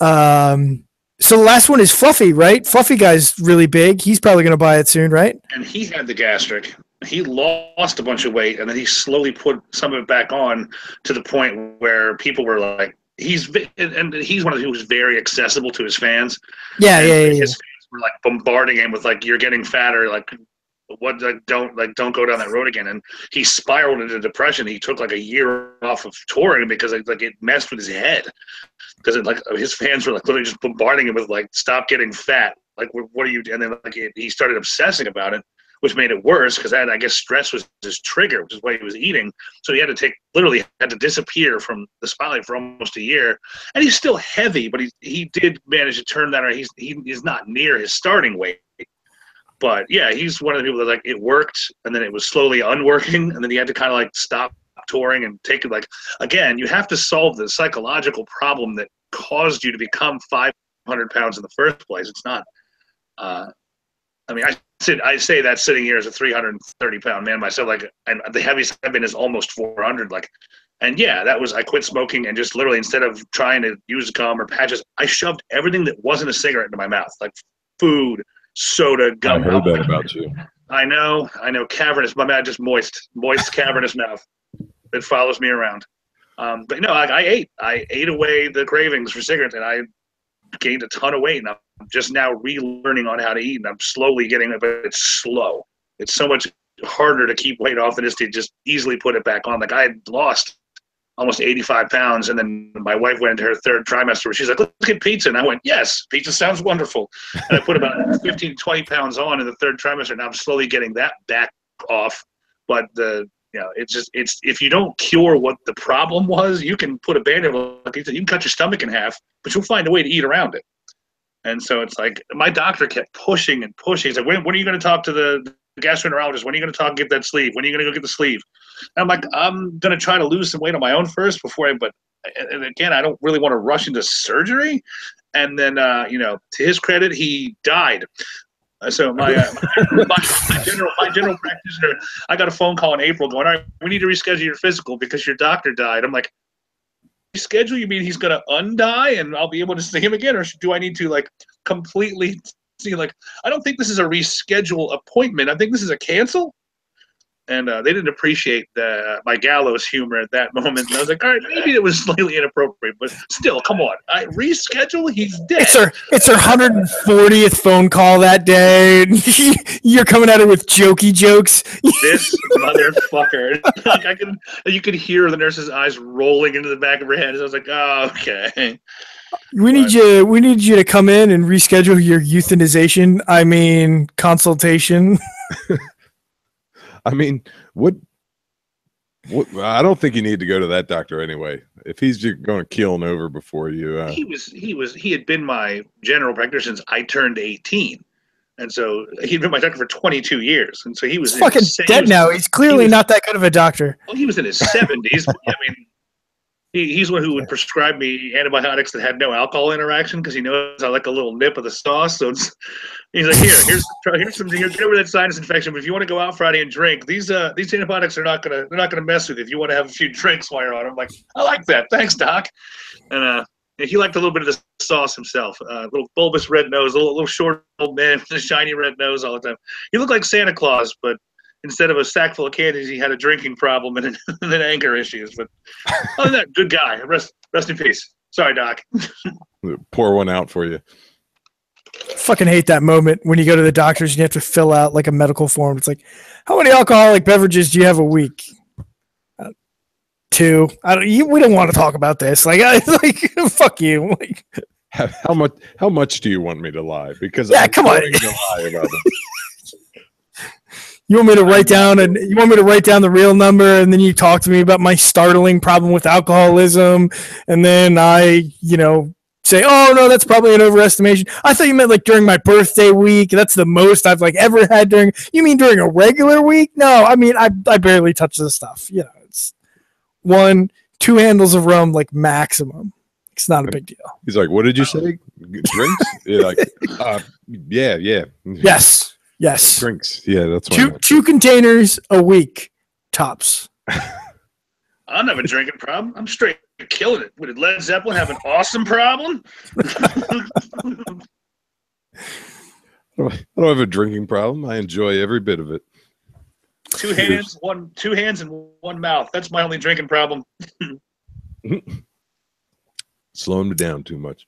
So the last one is Fluffy, right? Fluffy guy's really big. He's probably going to buy it soon, right? And he had the gastric. he lost a bunch of weight, and then he slowly put some of it back on to the point where people were like, he's one of the people who's very accessible to his fans. Yeah, and yeah, yeah. his fans were like bombarding him with like, "You're getting fatter, like what, don't go down that road again." And he spiraled into depression. He took like a year off of touring because like it messed with his head, because like his fans were like literally just bombarding him with like, "Stop getting fat, like what are you?" And then like he started obsessing about it, which made it worse because I guess stress was his trigger, which is why he was eating. So he had to literally had to disappear from the spotlight for almost a year. And he's still heavy, but he did manage to turn that around. He's not near his starting weight. But yeah, he's one of the people that like it worked, and then it was slowly unworking, and then he had to kind of like stop touring and take it. Like, again, you have to solve the psychological problem that caused you to become 500 pounds in the first place. It's not. I mean, I say that sitting here as a 330-pound man myself. Like, and the heaviest I've been is almost 400. Like, and yeah, I quit smoking and just literally, instead of trying to use gum or patches, I shoved everything that wasn't a cigarette into my mouth, like food, soda, gum. I heard that about you. I know, cavernous. My mouth just moist, cavernous mouth that follows me around. But no, I ate away the cravings for cigarettes, and I gained a ton of weight, and I'm just now relearning on how to eat, and I'm slowly getting it, but it's slow. It's so much harder to keep weight off than it is to just easily put it back on. Like, I had lost almost 85 pounds, and then my wife went into her third trimester where she's like, "Let's get pizza." And I went, "Yes, pizza sounds wonderful." And I put about 15, 20 pounds on in the third trimester, and I'm slowly getting that back off. But it's if you don't cure what the problem was, you can put a Band-Aid on a pizza, you can cut your stomach in half, but you'll find a way to eat around it. And so it's like, my doctor kept pushing and pushing. He's like, when are you going to talk to the gastroenterologist? When are you going to talk, get that sleeve? When are you going to go get the sleeve? And I'm like, I'm going to try to lose some weight on my own first but again, I don't really want to rush into surgery. And then, to his credit, he died. So my general practitioner, I got a phone call in April going, "All right, we need to reschedule your physical because your doctor died." I'm like, "Reschedule? You mean he's going to undie and I'll be able to see him again? Or do I need to like completely see, like, I don't think this is a reschedule appointment. I think this is a cancel." And they didn't appreciate my gallows humor at that moment. And I was like, all right, maybe it was slightly inappropriate, but still, come on. Reschedule? He's dead. It's her 140th phone call that day. You're coming at her with jokey jokes. This motherfucker. Like, you could hear the nurse's eyes rolling into the back of her head. So I was like, oh, okay. We need you to come in and reschedule your euthanization. I mean, consultation. I mean, what? I don't think you need to go to that doctor anyway. If he's just going to keel over before you, he had been my general practitioner since I turned 18, and so he'd been my doctor for 22 years, and so he was fucking dead now. He's clearly not that good of a doctor. Well, he was in his 70s. I mean, he's one who would prescribe me antibiotics that had no alcohol interaction because he knows I like a little nip of the sauce. So he's like, here's some, get over that sinus infection. But if you want to go out Friday and drink, these antibiotics are not gonna mess with you if you want to have a few drinks while you're on. I'm like, I like that. Thanks, doc. And he liked a little bit of the sauce himself. Little bulbous red nose, a little short old man with a shiny red nose all the time. He looked like Santa Claus, but instead of a sack full of candies, he had a drinking problem and then anger issues. But other than that, good guy. Rest in peace. Sorry, doc. Pour one out for you. Fucking hate that moment when you go to the doctors and you have to fill out like a medical form. It's like, how many alcoholic beverages do you have a week? 2. We don't want to talk about this. Like fuck you. Like, how much do you want me to lie? Because yeah, come on. To lie about them. You want me to write down the real number, and then you talk to me about my startling problem with alcoholism, and then I, say, "Oh no, that's probably an overestimation." I thought you meant like during my birthday week. That's the most I've like ever had during. You mean during a regular week? No, I mean I barely touch this stuff. It's 1-2 handles of rum like maximum. It's not a big deal. He's like, "What did you say? Drinks?" You're like, yeah. Yes. Drinks. Yeah, that's two containers a week, tops. I don't have a drinking problem. I'm straight killing it. Did Led Zeppelin have an awesome problem? I don't have a drinking problem. I enjoy every bit of it. Two hands and one mouth. That's my only drinking problem. Slowing me down too much.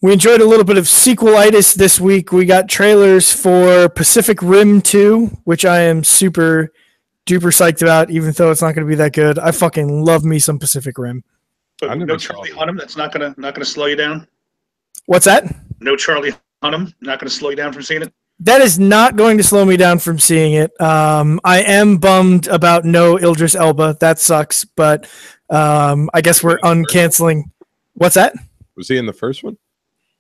We enjoyed a little bit of sequelitis this week. We got trailers for Pacific Rim 2, which I am super duper psyched about, even though it's not going to be that good. I fucking love me some Pacific Rim. But no Charlie Hunnam. That's not gonna slow you down. What's that? No Charlie Hunnam. Not going to slow you down from seeing it. That is not going to slow me down from seeing it. I am bummed about no Idris Elba. That sucks, but I guess we're uncanceling. What's that? Was he in the first one?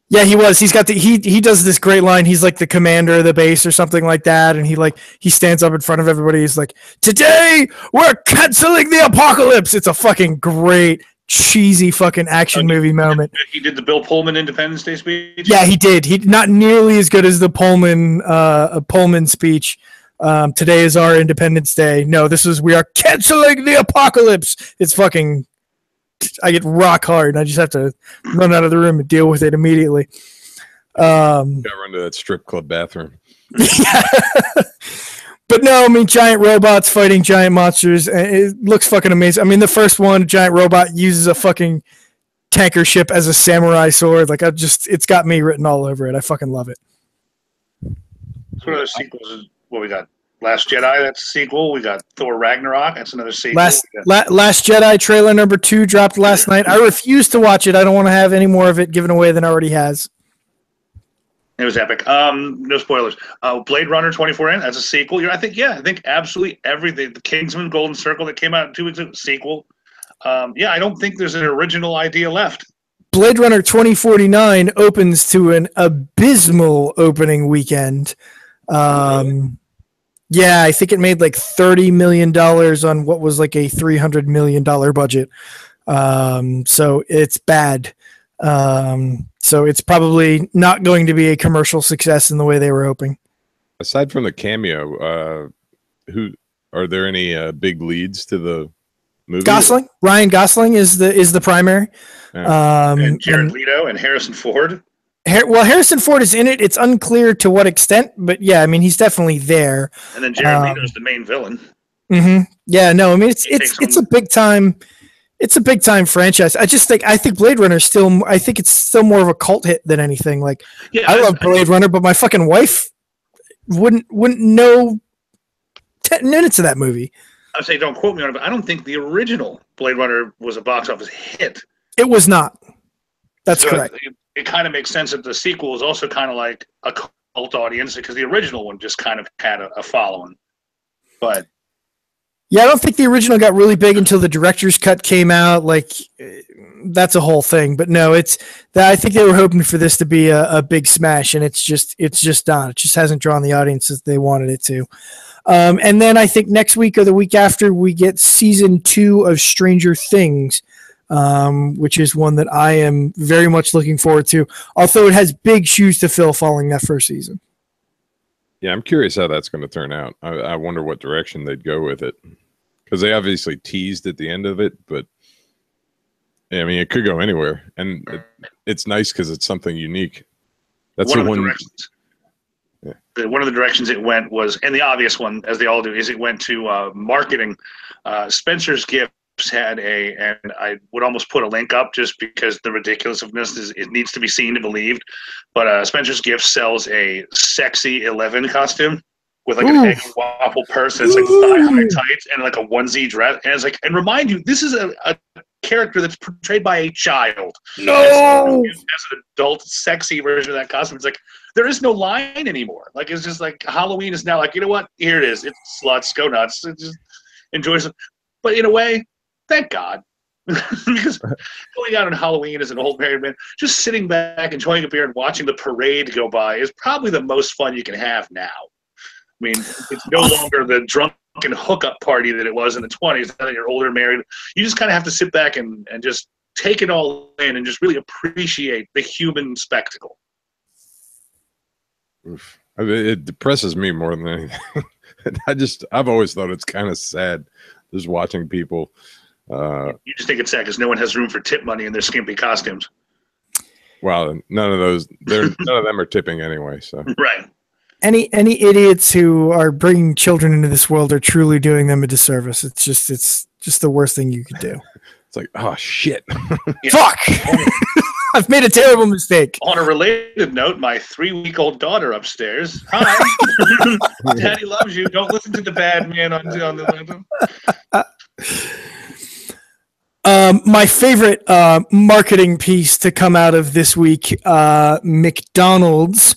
Yeah, he was. He's got he does this great line. He's like the commander of the base or something like that, and he stands up in front of everybody. He's like, "Today we're canceling the apocalypse." It's a fucking great cheesy fucking action movie moment. He did the Bill Pullman Independence Day speech. Yeah, he did. He not nearly as good as the Pullman speech. Today is our Independence Day. No, we are canceling the apocalypse. It's fucking. I get rock hard. And I just have to run out of the room and deal with it immediately. Got run to that strip club bathroom. Yeah. But no, I mean, giant robots fighting giant monsters. It looks fucking amazing. I mean, the first one, a giant robot uses a fucking tanker ship as a samurai sword. Like, it's got me written all over it. I fucking love it. So what other sequels? What we got? Last Jedi, that's a sequel. We got Thor Ragnarok, that's another sequel. Last Jedi trailer number 2 dropped last night. I refuse to watch it. I don't want to have any more of it given away than already has. It was epic. No spoilers. Blade Runner 2049, that's a sequel. I think absolutely everything. The Kingsman Golden Circle that came out 2 weeks ago, sequel. I don't think there's an original idea left. Blade Runner 2049 opens to an abysmal opening weekend. Yeah, I think it made like $30 million on what was like a $300 million budget. So it's bad. So it's probably not going to be a commercial success in the way they were hoping. Aside from the cameo, who are there any big leads to the movie? Gosling, Ryan Gosling is the primary. Yeah. And Jared Leto and Harrison Ford. Harrison Ford is in it. It's unclear to what extent, but yeah, I mean, he's definitely there. And then Jared Leto's the main villain. Mm-hmm. Yeah, no, I mean, it's a big time. It's a big time franchise. I think Blade Runner it's still more of a cult hit than anything. Like, yeah, I love Blade Runner, but my fucking wife wouldn't know 10 minutes of that movie. I would say, don't quote me on it, but I don't think the original Blade Runner was a box office hit. It was not. That's correct. It kind of makes sense that the sequel is also kind of like a cult audience because the original one just kind of had a following. But yeah, I don't think the original got really big until the director's cut came out. Like, that's a whole thing. But no, I think they were hoping for this to be a big smash, and it's just not. It just hasn't drawn the audiences they wanted it to. And then I think next week or the week after we get season 2 of Stranger Things. Which is one that I am very much looking forward to, although it has big shoes to fill following that first season. Yeah, I'm curious how that's going to turn out. I wonder what direction they'd go with it, because they obviously teased at the end of it, but I mean, it could go anywhere, and it's nice because it's something unique. That's one of the directions. Yeah. One of the directions it went was, and the obvious one, as they all do, is it went to marketing. Spencer's Gift had and I would almost put a link up just because the ridiculousness it needs to be seen to believed. But Spencer's Gift sells a sexy 11 costume with like an egg waffle purse. And it's like thigh-high tights and like a onesie dress. And it's like, and remind you, this is a character that's portrayed by a child. No, as an adult, sexy version of that costume. It's like there is no line anymore. Like it's just like Halloween is now like, you know what? Here it is. It's sluts, go nuts. It just enjoy some. But in a way, thank God. Because going out on Halloween as an old married man, just sitting back, enjoying a beer and watching the parade go by is probably the most fun you can have now. I mean, it's no longer the drunken hookup party that it was in the 20s. Now that you're older, married, you just kind of have to sit back and just take it all in and just really appreciate the human spectacle. Oof. It depresses me more than anything. I've always thought it's kind of sad just watching people. You just think it's sad because no one has room for tip money in their skimpy costumes. Well, none of them are tipping anyway. So right. Any idiots who are bringing children into this world are truly doing them a disservice. It's just the worst thing you could do. It's like, oh shit. Yeah. Fuck! I've made a terrible mistake. On a related note, my 3-week-old daughter upstairs. Hi, Daddy loves you. Don't listen to the bad man on the. My favorite marketing piece to come out of this week, McDonald's,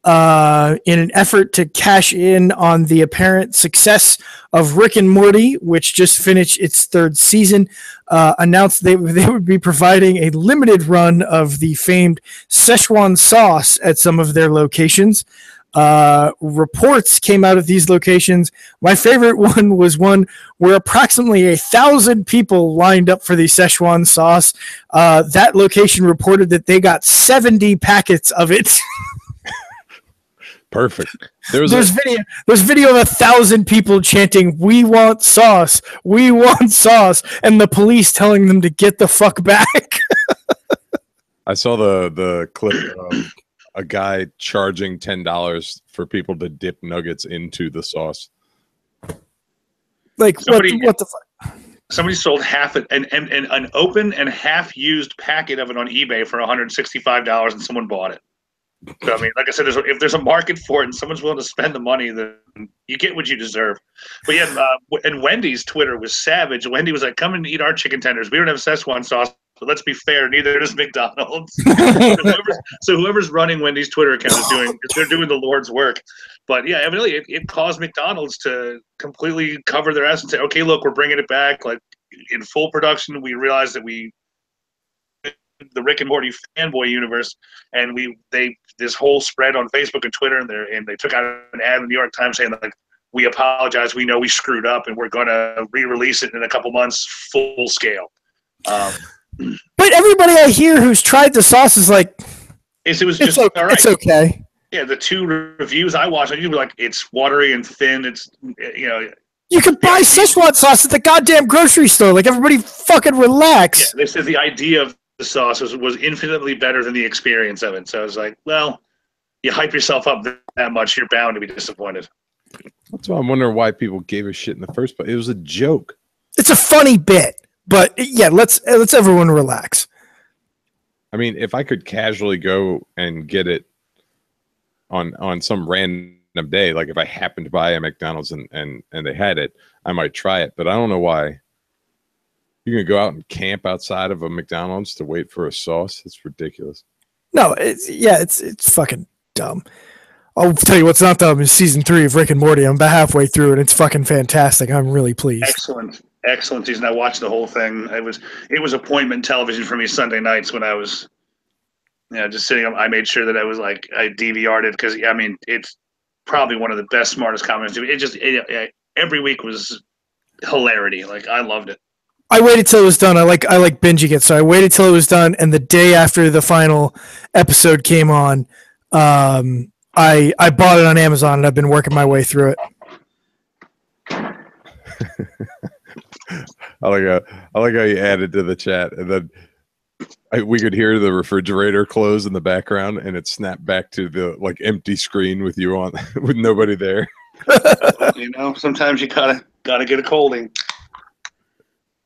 in an effort to cash in on the apparent success of Rick and Morty, which just finished its 3rd season, announced they would be providing a limited run of the famed Szechuan sauce at some of their locations. Reports came out of these locations. My favorite one was one where approximately 1,000 people lined up for the Szechuan sauce. That location reported that they got 70 packets of it. Perfect. There's video of 1,000 people chanting, "We want sauce, we want sauce," and the police telling them to get the fuck back. I saw the clip of a guy charging $10 for people to dip nuggets into the sauce. Like, what the fuck? Somebody sold an open and half used packet of it on eBay for $165, and someone bought it. So, I mean, like I said, if there's a market for it and someone's willing to spend the money, then you get what you deserve. But yeah, and Wendy's Twitter was savage. Wendy was like, "Come and eat our chicken tenders. We don't have Szechuan sauce, but let's be fair, neither does McDonald's." So whoever's running Wendy's Twitter account they're doing the Lord's work. But yeah, evidently it caused McDonald's to completely cover their ass and say, "Okay, look, we're bringing it back like in full production. We realized that the Rick and Morty fanboy universe, and this whole spread on Facebook and Twitter, and they took out an ad in the New York Times saying like, we apologize, we know we screwed up, and we're going to re-release it in a couple months full scale." But everybody I hear who's tried the sauce is like, it was just okay. All right. It's okay. Yeah, the 2 reviews I watched, you'd be like, it's watery and thin. It's you can buy Szechuan sauce at the goddamn grocery store. Like, everybody fucking relax. Yeah, they said the idea of the sauce was infinitely better than the experience of it. So I was like, well, you hype yourself up that much, you're bound to be disappointed. That's why I'm wondering why people gave a shit in the first place. It was a joke. It's a funny bit, but yeah, let's everyone relax. I mean, if I could casually go and get it on some random day, like if I happened to buy a McDonald's and they had it, I might try it. But I don't know why. You're going to go out and camp outside of a McDonald's to wait for a sauce? It's ridiculous. No, it's fucking dumb. I'll tell you what's not dumb is season 3 of Rick and Morty. I'm about halfway through it. It's fucking fantastic. I'm really pleased. Excellent season. I watched the whole thing. It was appointment television for me Sunday nights when I was just sitting up. I made sure that I was like, I DVR'd it because, I mean, it's probably one of the best, smartest comedies. Every week was hilarity. Like, I loved it. I waited till it was done. I like binging it, so I waited till it was done, and the day after the final episode came on, I bought it on Amazon, and I've been working my way through it. I like how you added to the chat, and then we could hear the refrigerator close in the background, and it snapped back to the like empty screen with you on, with nobody there. Sometimes you gotta get a colding.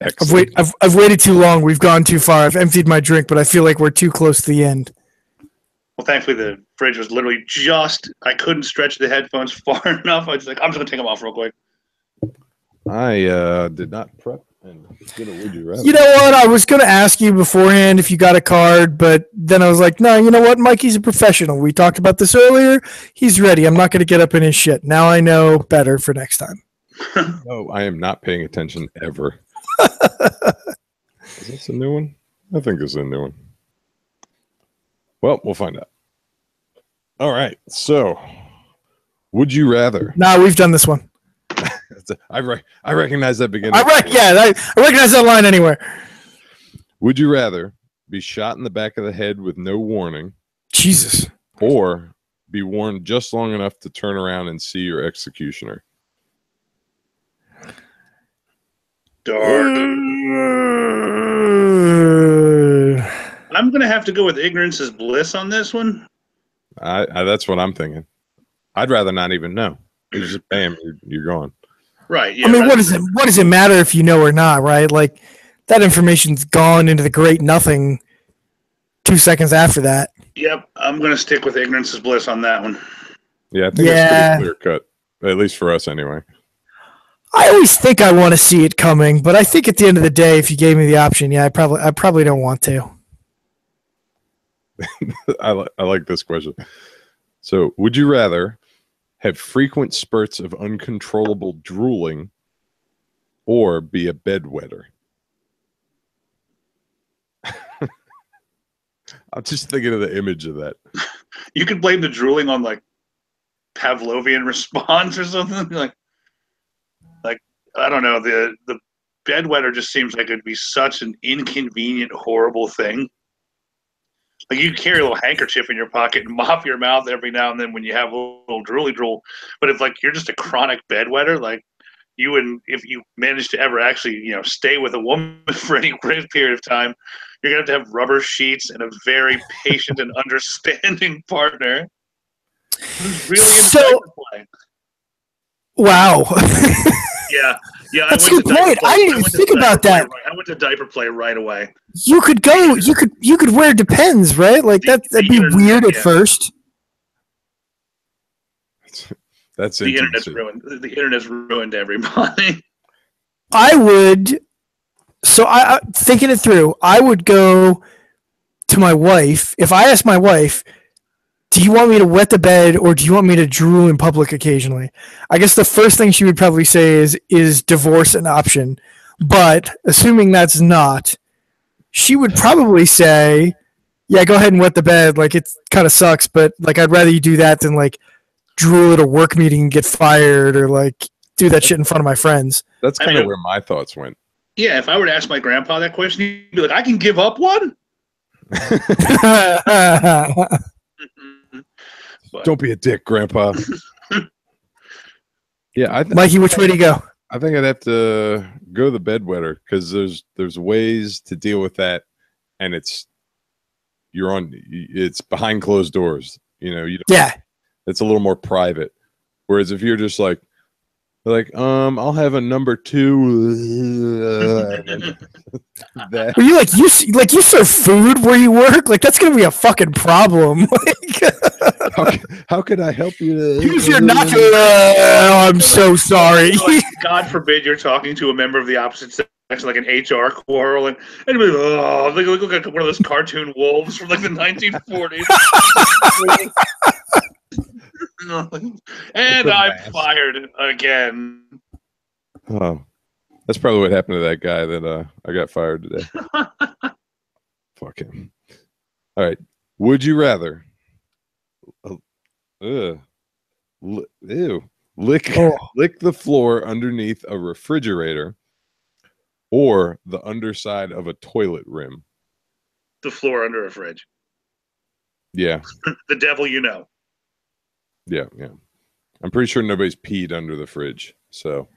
I've waited too long. We've gone too far. I've emptied my drink, but I feel like we're too close to the end. Well, thankfully the fridge was literally I couldn't stretch the headphones far enough. I was like, I'm just gonna take them off real quick. I did not prep and did a would you rather. You know what? I was gonna ask you beforehand if you got a card, but then I was like, no, you know what? Mikey's a professional. We talked about this earlier. He's ready. I'm not gonna get up in his shit. Now I know better for next time. No, I am not paying attention ever. Is this a new one? I think it's a new one. Well, we'll find out. All right. So, would you rather? Nah, we've done this one. I recognize that beginning. I recognize that line anywhere. Would you rather be shot in the back of the head with no warning, Jesus, or be warned just long enough to turn around and see your executioner? Dark. I'm gonna have to go with ignorance is bliss on this one. That's what I'm thinking. I'd rather not even know. It's just bam, you're gone. Right. Yeah, I mean, what does it matter if you know or not, right? Like that information's gone into the great nothing 2 seconds after that. Yep. I'm going to stick with ignorance is bliss on that one. Yeah, I think it's pretty clear cut, at least for us anyway. I always think I want to see it coming, but I think at the end of the day, if you gave me the option, I probably don't want to. I like this question. So, would you rather have frequent spurts of uncontrollable drooling or be a bedwetter? I'm just thinking of the image of that. You could blame the drooling on like Pavlovian response or something. Like I don't know. The bedwetter just seems like it'd be such an inconvenient, horrible thing. Like you carry a little handkerchief in your pocket and mop your mouth every now and then when you have a little drooly drool. But if like you're just a chronic bedwetter, like you wouldn't, if you manage to ever actually stay with a woman for any great period of time, you're gonna have rubber sheets and a very patient and understanding partner who's really into diaper play. Wow. Yeah. That's a good point. I didn't even think about that. I went to diaper play right away. You could go. You could wear Depends, right? Like that'd be weird at first. That's the internet's ruined. The internet's ruined everybody. I would. So I thinking it through. I would go to my wife. If I asked my wife, do you want me to wet the bed or do you want me to drool in public occasionally? I guess the first thing she would probably say is divorce an option. But assuming that's not, she would probably say, yeah, go ahead and wet the bed. Like it kind of sucks, but like I'd rather you do that than like drool at a work meeting and get fired or like do that shit in front of my friends. That's kind of where my thoughts went. Yeah, if I were to ask my grandpa that question, he'd be like, I can give up one? Don't be a dick, Grandpa. Yeah, Mikey, which way do you go? I think I'd have to go the bedwetter because there's ways to deal with that, and it's behind closed doors. Yeah, it's a little more private. Whereas if you're just like I'll have a number 2. Are you you serve food where you work? Like that's gonna be a fucking problem. How could I help you? Use your nacho. I'm so sorry. God forbid you're talking to a member of the opposite sex, like an HR quarrel, and anybody, look like one of those cartoon wolves from like the 1940s. And I'm fired again. Oh, that's probably what happened to that guy that I got fired today. Fuck him. All right. Would you rather lick the floor underneath a refrigerator or the underside of a toilet rim? The floor under a fridge. Yeah. The devil you know. Yeah. I'm pretty sure nobody's peed under the fridge, so.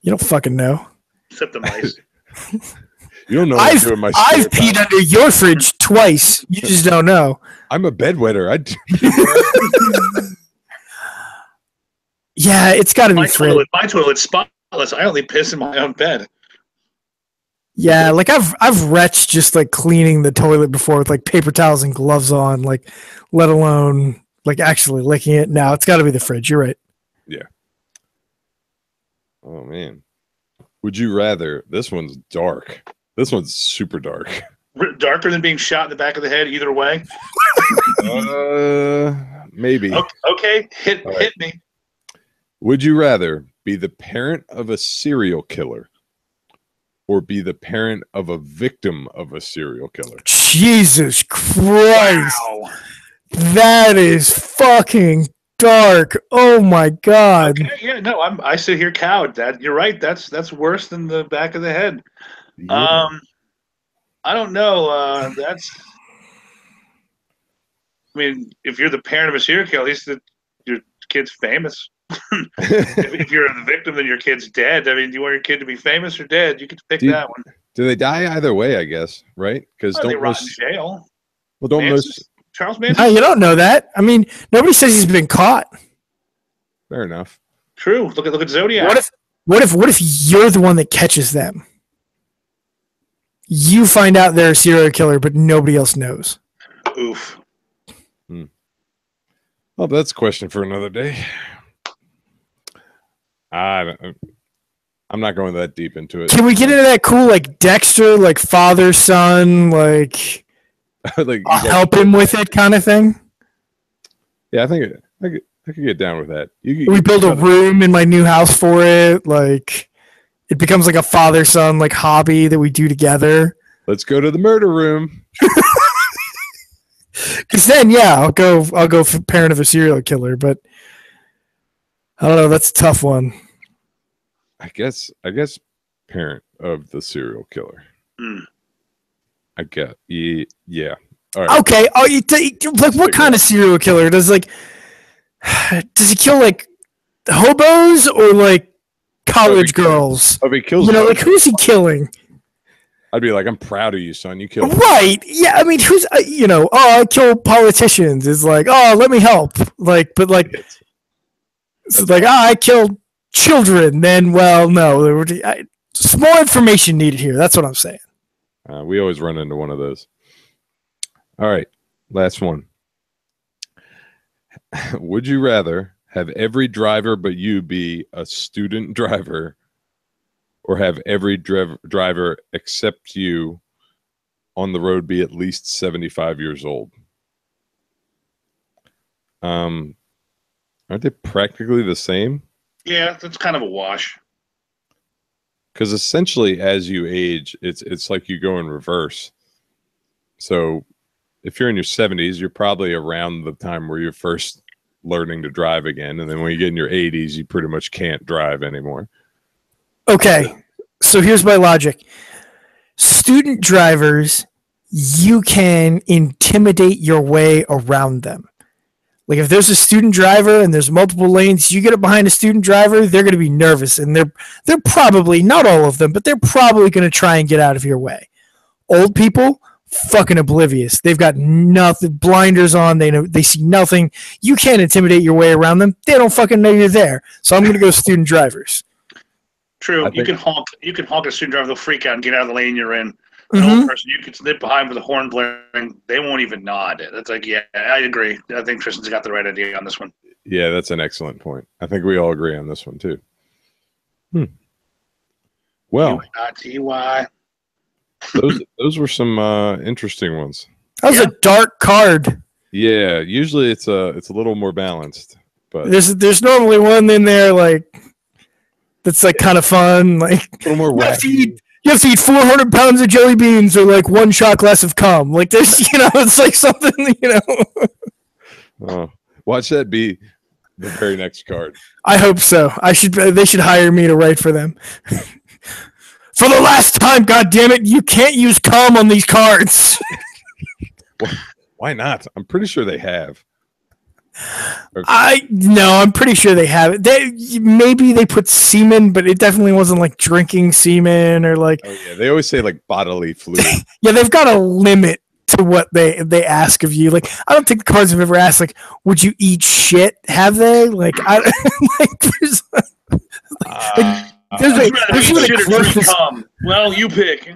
You don't fucking know. Except the mice. You don't know I've peed under your fridge twice. You just don't know. I'm a bedwetter. Yeah, it's got to be my toilet's spotless. I only piss in my own bed. Yeah, like I've retched just like cleaning the toilet before with like paper towels and gloves on, like let alone like actually licking it. Now it's got to be the fridge. You're right. Yeah. Oh man, would you rather? This one's dark. This one's super dark. Darker than being shot in the back of the head. Either way. Maybe. Okay, hit me. Would you rather be the parent of a serial killer or be the parent of a victim of a serial killer? Jesus Christ. Wow. That is fucking dark. Oh my God. Okay, yeah, no, I sit here cowed. That you're right. That's worse than the back of the head. Yeah. I don't know. I mean, if you're the parent of a serial killer, at least your kid's famous. if you're the victim, then your kid's dead. I mean, do you want your kid to be famous or dead? You can pick that one. Do they die either way? I guess, right? Because they rot in jail. Well, don't most Charles Manson? No, you don't know that. I mean, nobody says he's been caught. Fair enough. True. Look at Zodiac. What if you're the one that catches them? You find out they're a serial killer, but nobody else knows. Oof. Well, that's a question for another day. I'm not going that deep into it. Can we get into that cool, like Dexter, like father son, like, like I'll help him with it kind of thing? Yeah, I could get down with that. We build a room in my new house for it. Like, it becomes like a father son like hobby that we do together. Let's go to the murder room. Because then, yeah, I'll go for parent of a serial killer, but I don't know. That's a tough one. I guess parent of the serial killer. I get. Yeah. All right. Okay. Oh, like what kind of serial killer does he kill like hobos or like college girls? If he kills, like who's he killing? I'd be like, I'm proud of you, son. You killed. Right. Yeah. I mean, who's I kill politicians. It's like, oh, let me help. Like, but like, it's like, I killed children. Then, well, no, there were some more information needed here. That's what I'm saying. We always run into one of those. All right, last one. Would you rather have every driver but you be a student driver, or have every driver except you on the road be at least 75 years old? Aren't they practically the same? Yeah, that's kind of a wash. Because essentially, as you age, it's like you go in reverse. So if you're in your 70s, you're probably around the time where you're first learning to drive again. And then when you get in your 80s, you pretty much can't drive anymore. Okay, so here's my logic. Student drivers, you can intimidate your way around them. Like if there's a student driver and there's multiple lanes, you get up behind a student driver, they're going to be nervous, and they're probably, not all of them, but they're probably going to try and get out of your way. Old people, fucking oblivious. They've got nothing, blinders on. They see nothing. You can't intimidate your way around them. They don't fucking know you're there. So I'm going to go student drivers. True. You can honk a student driver, they'll freak out and get out of the lane you're in. An old person, you can snip behind with a horn blaring. They won't even nod. That's like, yeah, I agree. I think Tristan's got the right idea on this one. Yeah, that's an excellent point. I think we all agree on this one too. Well, those were some interesting ones. That was a dark card. Yeah, usually it's a little more balanced, but there's normally one in there like that's like kind of fun, like a little more wacky. You have to eat 400 pounds of jelly beans or like one shot glass of cum. Like there's, it's like something, Oh, watch that be the very next card. I hope so. They should hire me to write for them. For the last time, God damn it, you can't use cum on these cards. Why not? I'm pretty sure they have. I'm pretty sure they have it. Maybe they put semen, but it definitely wasn't like drinking semen or like. Oh yeah, they always say like bodily fluid. Yeah, they've got a limit to what they ask of you. Like, I don't think the cards have ever asked like, "Would you eat shit?" Have they? Like, Well, you pick.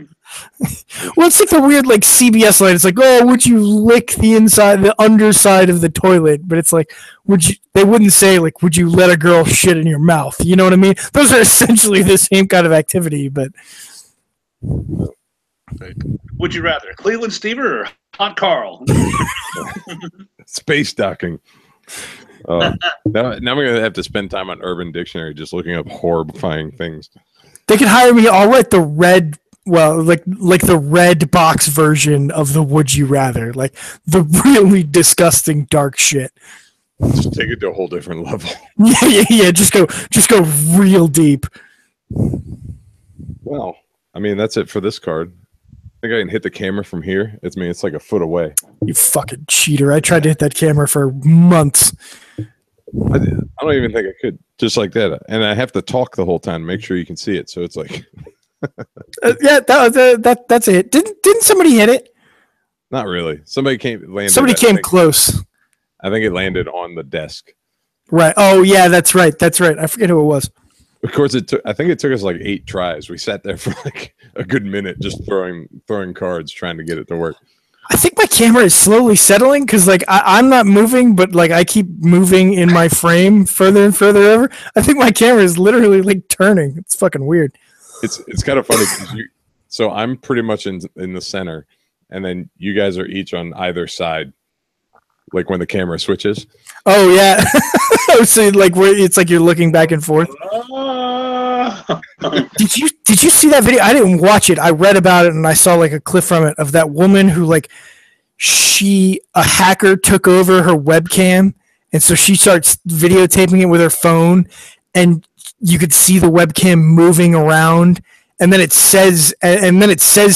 Well, it's like the weird like CBS line. It's like, oh, would you lick the underside of the toilet? But it's like, they wouldn't say like, would you let a girl shit in your mouth? You know what I mean? Those are essentially the same kind of activity, but. Would you rather Cleveland Stever or Hot Carl? Space docking. Now I'm gonna have to spend time on Urban Dictionary just looking up horrifying things. They could hire me. I'll write the red. Well, like the red box version of the Would You Rather, like the really disgusting dark shit. Just take it to a whole different level. Yeah. Just go real deep. Well, I mean that's it for this card. I think I can hit the camera from here. It's like a foot away. You fucking cheater! I tried to hit that camera for months. I don't even think I could. Just like that, and I have to talk the whole time to make sure you can see it. So it's like. Yeah, that's it. Didn't somebody hit it? Not really. Somebody came close. I think it landed on the desk. Right. Oh yeah, that's right. That's right. I forget who it was. Of course, I think it took us like 8 tries. We sat there for like a good minute just throwing cards, trying to get it to work. I think my camera is slowly settling because like I'm not moving, but like I keep moving in my frame further and further over. I think my camera is literally like turning. It's fucking weird. It's kind of funny because so I'm pretty much in the center, and then you guys are each on either side, like when the camera switches. Oh yeah. So like it's like you're looking back and forth. Did you see that video? I didn't watch it. I read about it and I saw like a clip from it of that woman who like a hacker took over her webcam, and so she starts videotaping it with her phone, and you could see the webcam moving around, and then it says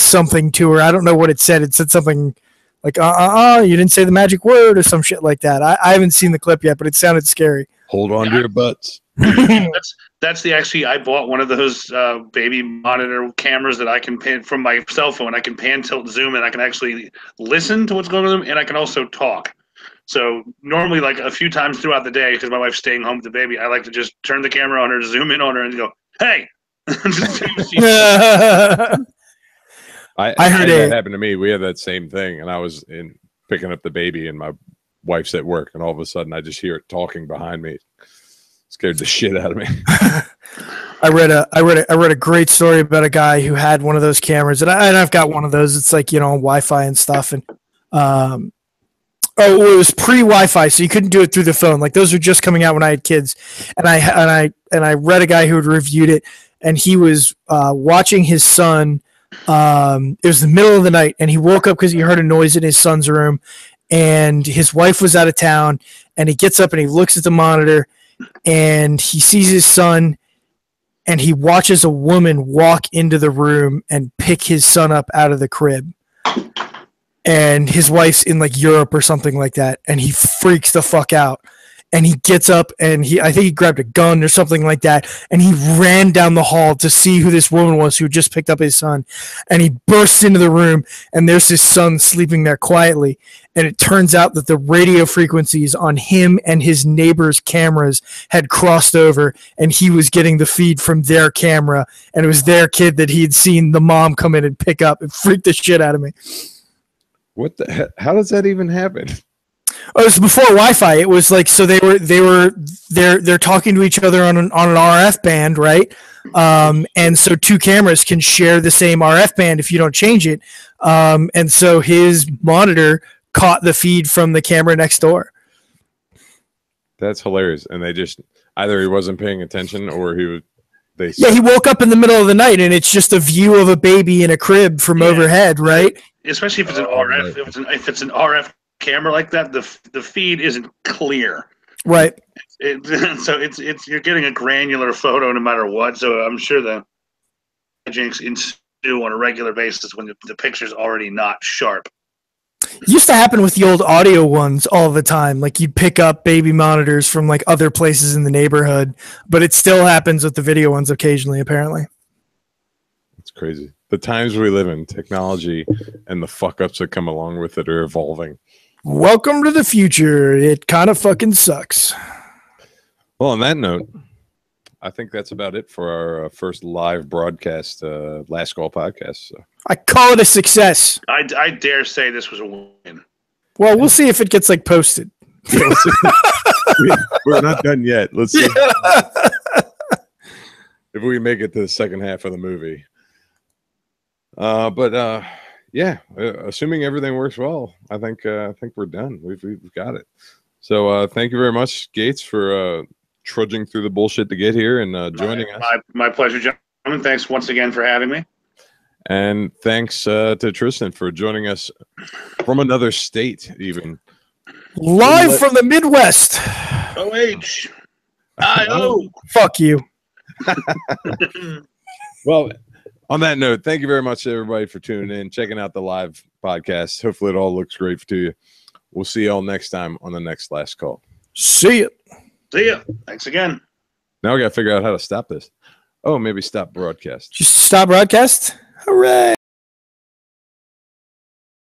something to her. I don't know what it said. It said something like you didn't say the magic word or some shit like that. I haven't seen the clip yet, but it sounded scary. Hold on to your butts. That's I bought one of those baby monitor cameras that I can pan from my cell phone. I can pan, tilt, zoom, and I can actually listen to what's going on with them, and I can also talk. So normally, like a few times throughout the day, because my wife's staying home with the baby, I like to just turn the camera on her, zoom in on her, and go, "Hey." I heard that happened to me. We had that same thing, and I was picking up the baby, and my wife's at work, and all of a sudden I just hear it talking behind me. Scared the shit out of me. I read a great story about a guy who had one of those cameras, and I've got one of those. It's like, Wi-Fi and stuff, and it was pre-Wi-Fi, so you couldn't do it through the phone. Like those were just coming out when I had kids, and I read a guy who had reviewed it, and he was watching his son. It was the middle of the night, and he woke up because he heard a noise in his son's room, and his wife was out of town, and he gets up and he looks at the monitor, and he sees his son, and he watches a woman walk into the room and pick his son up out of the crib. And his wife's in like Europe or something like that, and he freaks the fuck out. And he gets up and I think he grabbed a gun or something like that, and he ran down the hall to see who this woman was who just picked up his son. And he bursts into the room, and there's his son sleeping there quietly. And it turns out that the radio frequencies on him and his neighbor's cameras had crossed over, and he was getting the feed from their camera, and it was their kid that he'd seen the mom come in and pick up. It freaked the shit out of me. What the heck? How does that even happen? Oh, it was before Wi-Fi. It was like, so they're talking to each other on an RF band, right? And so two cameras can share the same RF band if you don't change it. And so his monitor caught the feed from the camera next door. That's hilarious. And they just either he wasn't paying attention or he woke up in the middle of the night, and it's just a view of a baby in a crib from overhead, right? Especially if it's an RF. If it's an RF camera like that, the feed isn't clear, right? So it's you're getting a granular photo no matter what. So I'm sure the hijinks ensue on a regular basis when the picture's already not sharp. It used to happen with the old audio ones all the time. Like you'd pick up baby monitors from like other places in the neighborhood, but it still happens with the video ones occasionally, apparently. It's crazy. The times we live in, technology and the fuck ups that come along with it are evolving. Welcome to the future. It kind of fucking sucks. Well, on that note, I think that's about it for our first live broadcast, Last Call podcast. So. I call it a success. I dare say this was a win. Well, we'll see if it gets like posted. We're not done yet. Let's see if we make it to the second half of the movie. Yeah, assuming everything works well, I think we're done. We've got it. So thank you very much, Gates, for trudging through the bullshit to get here and joining us. My pleasure, gentlemen. Thanks once again for having me. And thanks to Tristan for joining us from another state, even. Live from the Midwest. O-H-I-O. Fuck you. Well, on that note, thank you very much to everybody for tuning in, checking out the live podcast. Hopefully it all looks great to you. We'll see you all next time on the next Last Call. See ya. See ya. Thanks again. Now we got to figure out how to stop this. Oh, maybe stop broadcast. Just stop broadcast? Hooray.